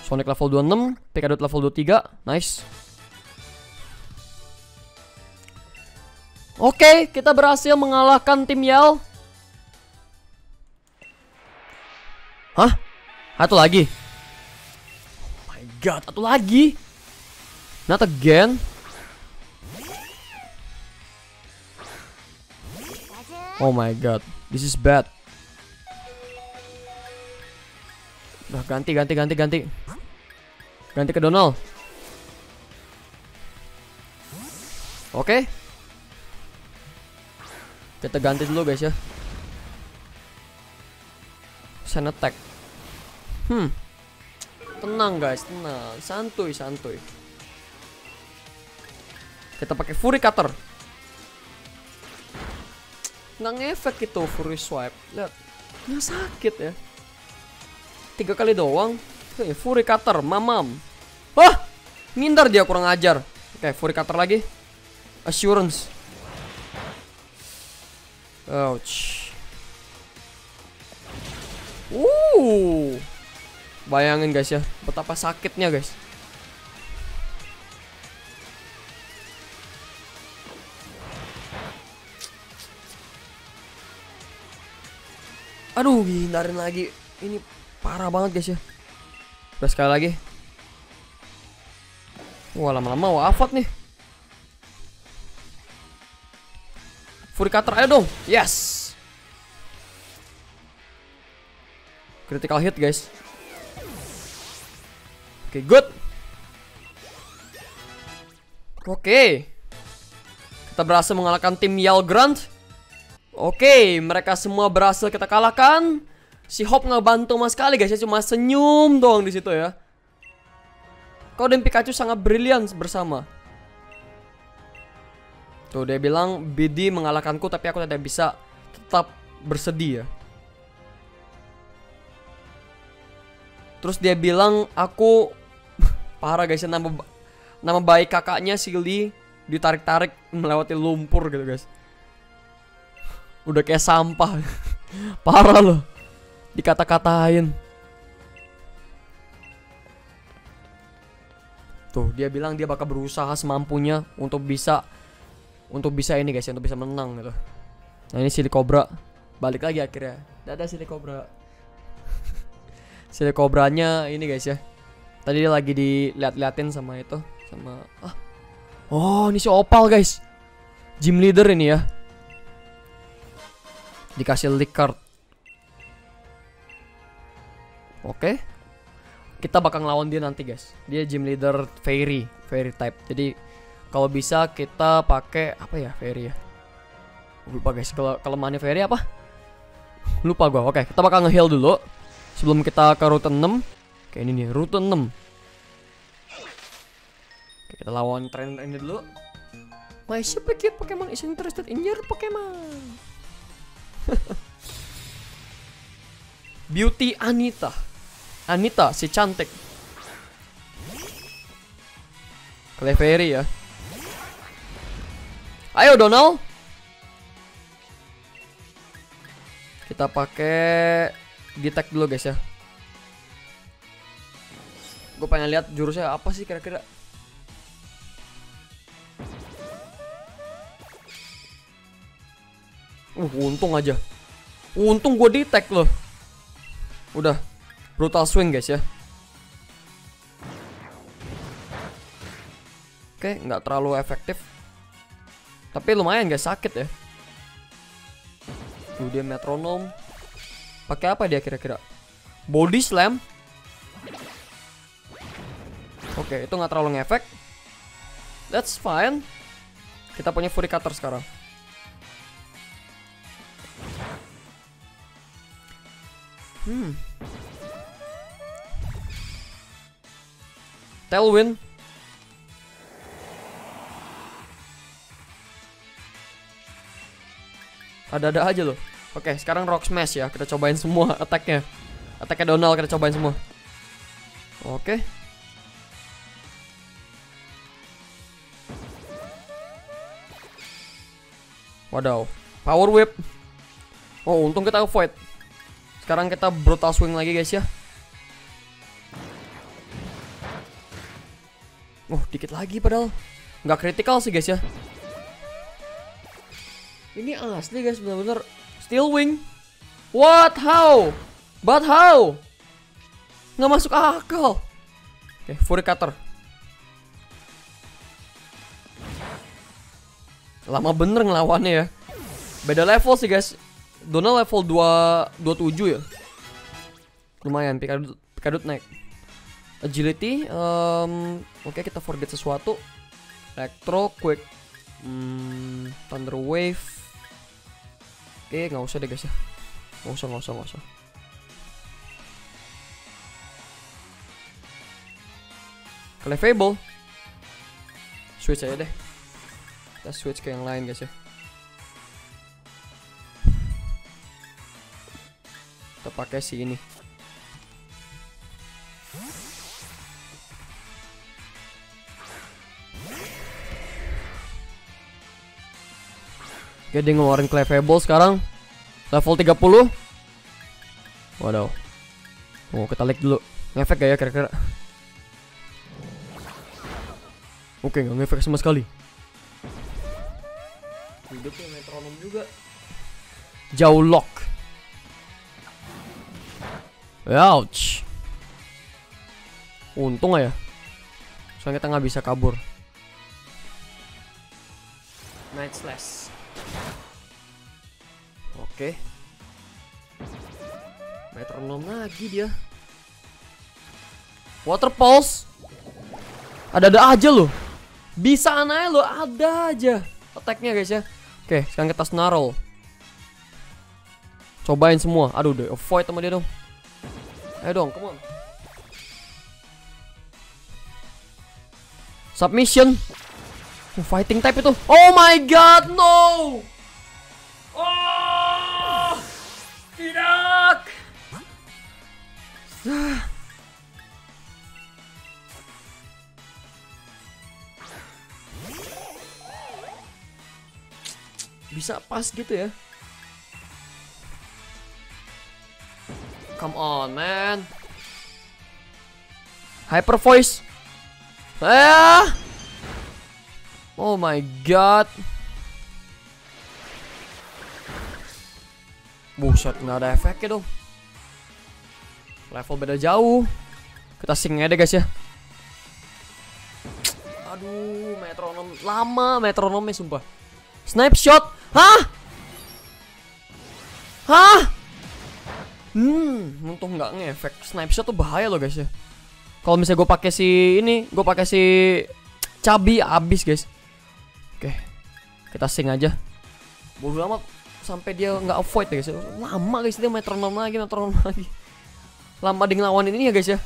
Sonic level 26, Pikadot level 23, nice. Oke, kita berhasil mengalahkan tim Yell. Hah? Satu lagi? Oh my god, satu lagi? Not again? Oh my god, this is bad. Udah, ganti. Ganti ke Donald. Oke. Kita ganti dulu guys ya. Sand attack. Tenang guys, tenang. Santuy. Kita pakai Fury Cutter. Nggak ngefek itu Fury Swipe. Lihat. Nggak sakit ya. 3 kali doang. Fury Cutter, mamam. Wah, ngindar dia, kurang ajar. Oke, Fury Cutter lagi. Assurance. Ouch. Bayangin guys ya, betapa sakitnya guys. Aduh, hindarin lagi. Ini parah banget guys ya. Udah sekali lagi. Wah, lama-lama wafat nih. Fury Cutter, ayo dong. Yes. Critical hit guys. Oke, good. Oke. Kita berhasil mengalahkan tim Yell Grunt. Oke, mereka semua berhasil kita kalahkan. Si Hop nggak bantu sama sekali guys ya, cuma senyum doang di situ ya. Kau dan Pikachu sangat brilian bersama. Tuh dia bilang BD mengalahkanku tapi aku tidak bisa tetap bersedih ya. Terus dia bilang aku parah guys ya, nama baik kakaknya Silly ditarik-tarik melewati lumpur gitu guys. Udah kayak sampah. Parah loh. Dikata-katain. Tuh dia bilang dia bakal berusaha semampunya untuk bisa ini guys, untuk bisa menang gitu. Nah ini Silly Cobra balik lagi akhirnya. Dadah Silly Cobra. Silly Cobranya ini guys ya. Tadi dia lagi dilihat-liatin sama itu, sama oh ini si Opal guys. Gym leader ini ya. Dikasih league card. Oke. Kita bakal ngelawan dia nanti guys. Dia gym leader fairy type. Jadi kalau bisa kita pakai apa ya, fairy ya. Lupa guys, kelemahannya fairy apa? Lupa gua. Oke, kita bakal nge-heal dulu sebelum kita ke rute 6. Oke, ini nih rute 6. Oke, kita lawan trainer ini dulu. My super cute Pokemon is interested in your Pokemon. Beauty Anita si cantik. Clefairy ya. Ayo Donald. Kita pakai Di tag dulu guys ya. Gue pengen lihat jurusnya apa sih kira-kira. Untung aja. Untung gue di tag loh. Udah. Brutal swing guys ya. Oke, nggak terlalu efektif. Tapi lumayan guys, sakit ya. Tuh dia metronom. Pakai apa dia kira-kira? Body slam. Oke, itu nggak terlalu ngefek. That's fine. Kita punya Fury Cutter sekarang. Tailwind. Ada-ada aja loh. Oke, sekarang Rock Smash ya. Kita cobain semua attack-nya. Attack-nya Donald kita cobain semua. Oke. Wadaw. Power Whip. Oh, untung kita avoid. Sekarang kita Brutal Swing lagi guys ya. Oh, dikit lagi padahal. Nggak kritikal sih guys ya. Ini asli guys, bener-bener Steel Wing. What? How? But how? Nggak masuk akal. Oke, Fury Cutter. Lama bener ngelawannya ya. Beda level sih guys. Donald level 27 ya. Lumayan, Picadot naik. Agility, oke, kita forget sesuatu. Electro, Quick, Thunder Wave. Oke, nggak usah deh guys ya. Nggak usah. Clefable. Switch aja deh. Kita switch ke yang lain guys ya. Kita pakai si ini. Oke, dia ngeluarin Clefable sekarang. Level 30. Waduh. Oh, kita lihat dulu. Ngefek gak ya kira-kira? Oke, nggak ngefek sama sekali. Hidupnya metronom juga. Jauh lock. Ouch. Untung ya. Soalnya kita nggak bisa kabur. Night Slash. Oke. Metronom lagi dia. Water Pulse. Ada-ada aja loh. Bisa aneh loh, ada aja attack-nya guys ya. Oke, sekarang kita Snarl. Cobain semua. Aduh, deh avoid sama dia dong. Ayo dong, come on. Submission. Fighting type itu. Oh my god, no. Oh, tidak. Bisa pas gitu ya. Come on, man. Hyper Voice. Oh my god. Buset, nggak ada efeknya dong. Level beda jauh. Kita sing aja deh guys ya. Aduh, metronom lama metronomnya sumpah. Snipe shot. Hah? Untung nggak ngefek. Snipe shot tuh bahaya loh guys ya. Kalau misalnya gue pakai si ini, gue pakai si cabi abis guys. Oke, kita sing aja. Bodoh amat sampai dia nggak avoid ya guys. Lama guys dia metronom lagi. Lama di ngelawanin ini ya guys ya.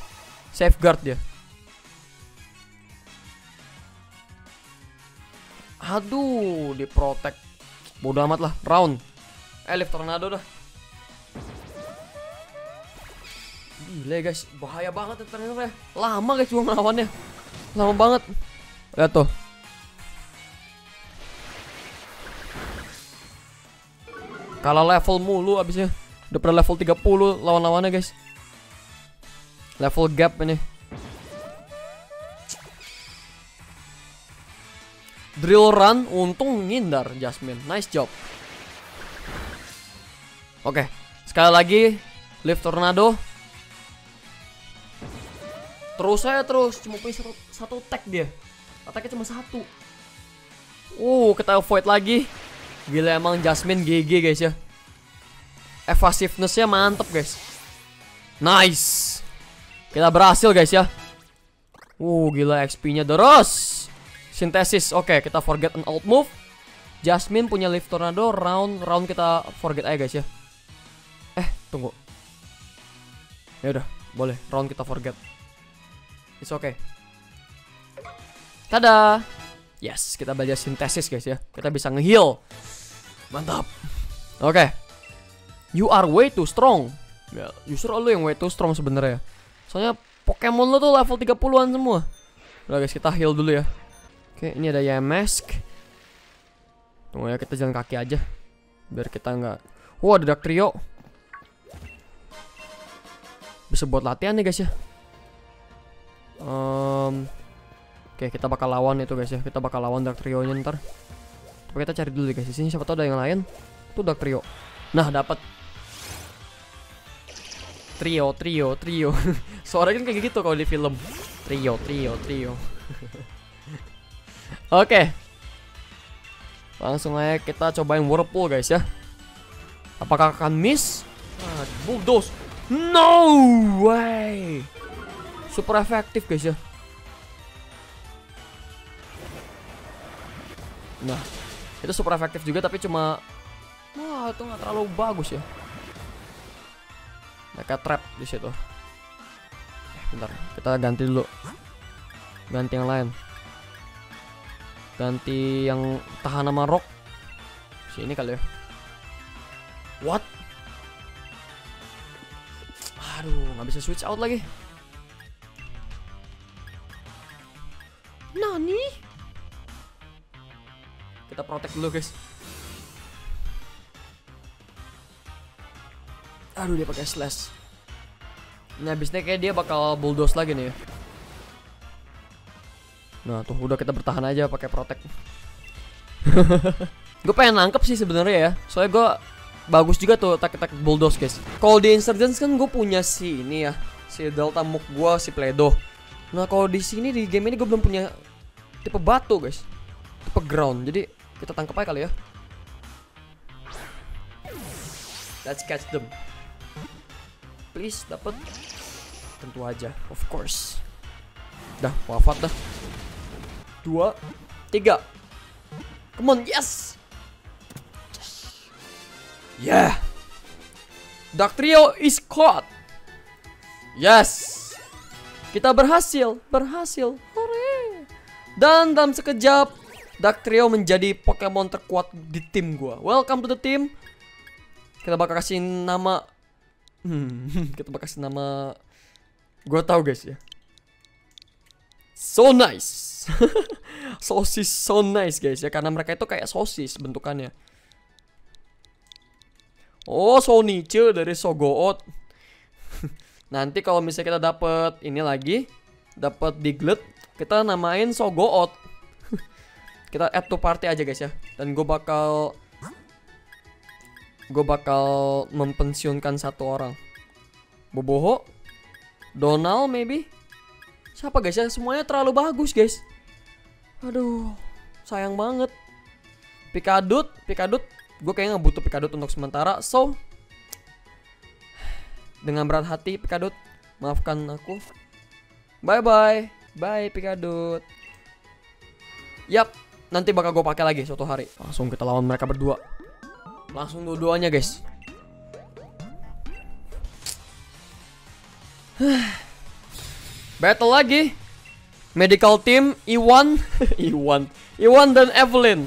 Safeguard dia. Aduh, di protect. Bodoh amat lah. Round. Lift Tornado dah. Gila guys, bahaya banget ya ternyata. Lama guys gua ngelawannya. Lama banget. Lihat tuh. Kalah level mulu abisnya. Udah pada level 30 lawan-lawannya guys. Level gap ini. Drill run, untung ngindar Jasmine. Nice job. Oke, sekali lagi Lift Tornado. Terus saya cuma punya satu tag dia. Attacknya cuma satu. Kita avoid lagi. Gila emang Jasmine GG guys ya. Evasiveness-nya mantep guys. Nice. Kita berhasil guys ya. Gila XP-nya terus. Sintesis, oke, kita forget an alt move. Jasmine punya Lift Tornado, round kita forget aja guys ya. Tunggu. Ya udah, boleh round kita forget. It's okay. Tada. Yes, kita belajar sintesis guys ya. Kita bisa nge-heal. Mantap. Oke. You are way too strong. Ya, justru lo yang way too strong sebenarnya. Soalnya Pokemon lo tuh level 30-an semua. Udah guys, kita heal dulu ya. Oke, ini ada Yamask. Tunggu ya, kita jalan kaki aja biar kita nggak. Ada Dugtrio. Bisa buat latihan nih guys ya. Oke, kita bakal lawan itu guys ya. Kita bakal lawan Dugtrio-nya ntar. Tapi kita cari dulu guys di sini, siapa tahu ada yang lain. Tuh Dugtrio. Nah, dapat. Trio. Suaranya kan kayak gitu kalau di film. Trio. Oke. Langsung aja kita cobain Whirlpool guys ya. Apakah akan miss? Bulldoze. No way. Super efektif guys ya. Nah, itu super efektif juga tapi cuma itu nggak terlalu bagus ya. Mereka trap di situ. Bentar, kita ganti dulu. Ganti yang lain. Ganti yang tahan sama rock. Sini kali ya. What? Aduh, nggak bisa switch out lagi. Nani? Kita protect dulu guys. Aduh, dia pakai slash. Nah, abisnya kayak dia bakal bulldoze lagi nih ya. Nah tuh udah, kita bertahan aja pakai protect. Gue pengen nangkep sih sebenarnya ya. Soalnya gue bagus juga tuh attack bulldoze guys. Kalau di Insurgents kan gue punya si ini ya, si Delta Muk gue, si Pledo. Nah kalau di sini di game ini gue belum punya tipe batu guys, tipe ground. Jadi kita tangkap aja kali ya. Let's catch them. Please dapat. Tentu aja, of course. Dah wafat dah. 2, 3. Come on, yes. Yeah. Dugtrio is caught. Yes. Kita berhasil. Hore. Dan dalam sekejap Dugtrio menjadi Pokemon terkuat di tim gua. Welcome to the team. Kita bakal kasih nama. Kita bakal kasih nama. Gua tahu guys ya. So nice. Sosis so nice guys ya, karena mereka itu kayak sosis bentukannya. Sonice dari Sogoot. Nanti kalau misalnya kita dapet ini lagi, dapet Diglett, kita namain Sogoot. Kita add to party aja guys ya. Dan gue bakal mempensiunkan satu orang. Boboho, Donald maybe. Siapa guys ya? Semuanya terlalu bagus guys. Aduh, sayang banget. Pikadut, gue kayaknya nggak butuh Pikadut untuk sementara. So, dengan berat hati Pikadut, maafkan aku. Bye Pikadut. Yap, nanti bakal gue pakai lagi suatu hari. Langsung kita lawan mereka berdua. Langsung dua-duanya guys. Battle lagi. Medical team Iwan dan Evelyn.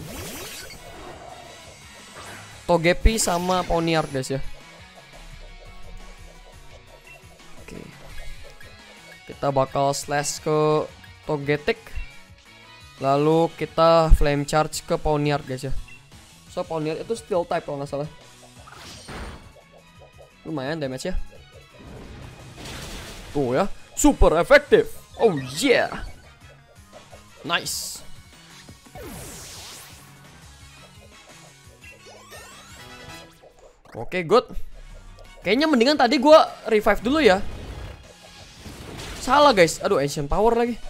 Togepi sama Ponyard guys ya. Oke. Kita bakal slash ke Togetic. Lalu kita flame charge ke Ponyard guys ya. So Ponyard itu steel type kalau nggak salah. Lumayan damage-nya. Tuh ya, super efektif. Oh yeah. Nice. Oke, good. Kayaknya mendingan tadi gua revive dulu ya. Salah guys. Aduh, ancient power lagi.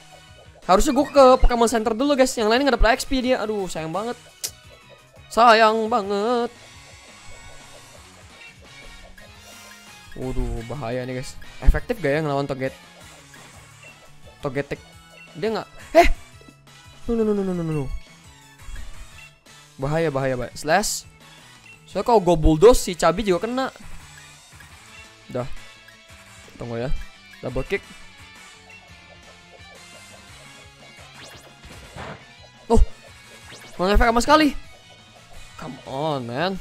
Harusnya gua ke Pokemon Center dulu guys. Yang lain nggak dapet XP dia. Aduh, sayang banget. Sayang banget. Waduh, bahaya nih guys. Efektif gak ya ngelawan Togetic? Dia nggak. No. Bahaya. Slash. Soalnya kalau gue bulldoze si Cabi juga kena. Udah. Tunggu ya. Double kick. Oh. Nggak efek sama sekali. Come on, man.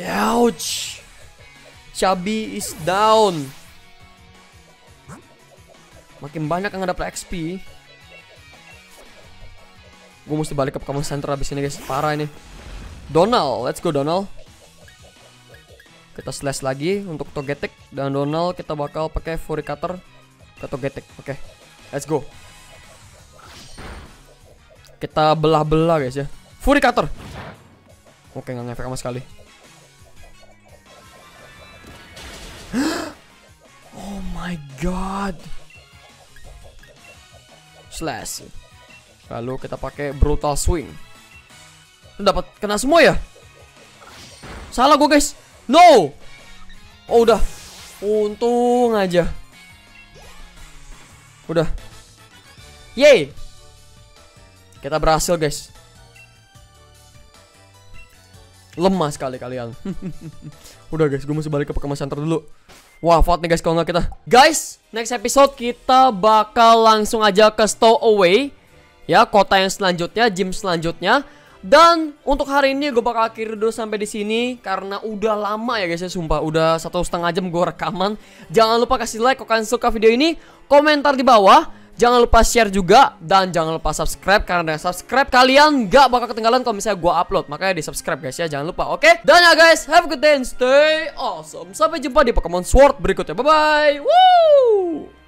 Ouch. Chubby is down. Makin banyak yang dapet XP. Gue mesti balik ke Pokemon Center abis ini guys. Parah ini. Donald, let's go Donald. Kita slash lagi untuk Togetic. Dan Donald kita bakal pakai Fury Cutter ke Togetic. Oke, let's go. Kita belah-belah guys ya. Fury Cutter. Oke, nggak ngefek sama sekali. Oh my god. Slash. Lalu kita pakai Brutal Swing. Dapat kena semua ya? Salah gue guys. No. Oh udah. Untung aja. Udah. Yeay. Kita berhasil guys. Lemah sekali kalian. Udah guys, gue mesti balik ke Pokemon Center dulu. Wah, vote nih guys kalau nggak kita. Guys, next episode kita bakal langsung aja ke Stowaway. Ya, kota yang selanjutnya, gym selanjutnya. Dan untuk hari ini gue bakal akhiri dulu sampai di sini karena udah lama ya guys ya, sumpah udah 1,5 jam gue rekaman. Jangan lupa kasih like kalau kalian suka video ini, komentar di bawah. Jangan lupa share juga dan jangan lupa subscribe karena dengan subscribe kalian gak bakal ketinggalan kalau misalnya gue upload. Makanya di subscribe guys ya, jangan lupa. Oke? Dan ya guys, have a good day and stay awesome. Sampai jumpa di Pokemon Sword berikutnya. Bye bye. Woo!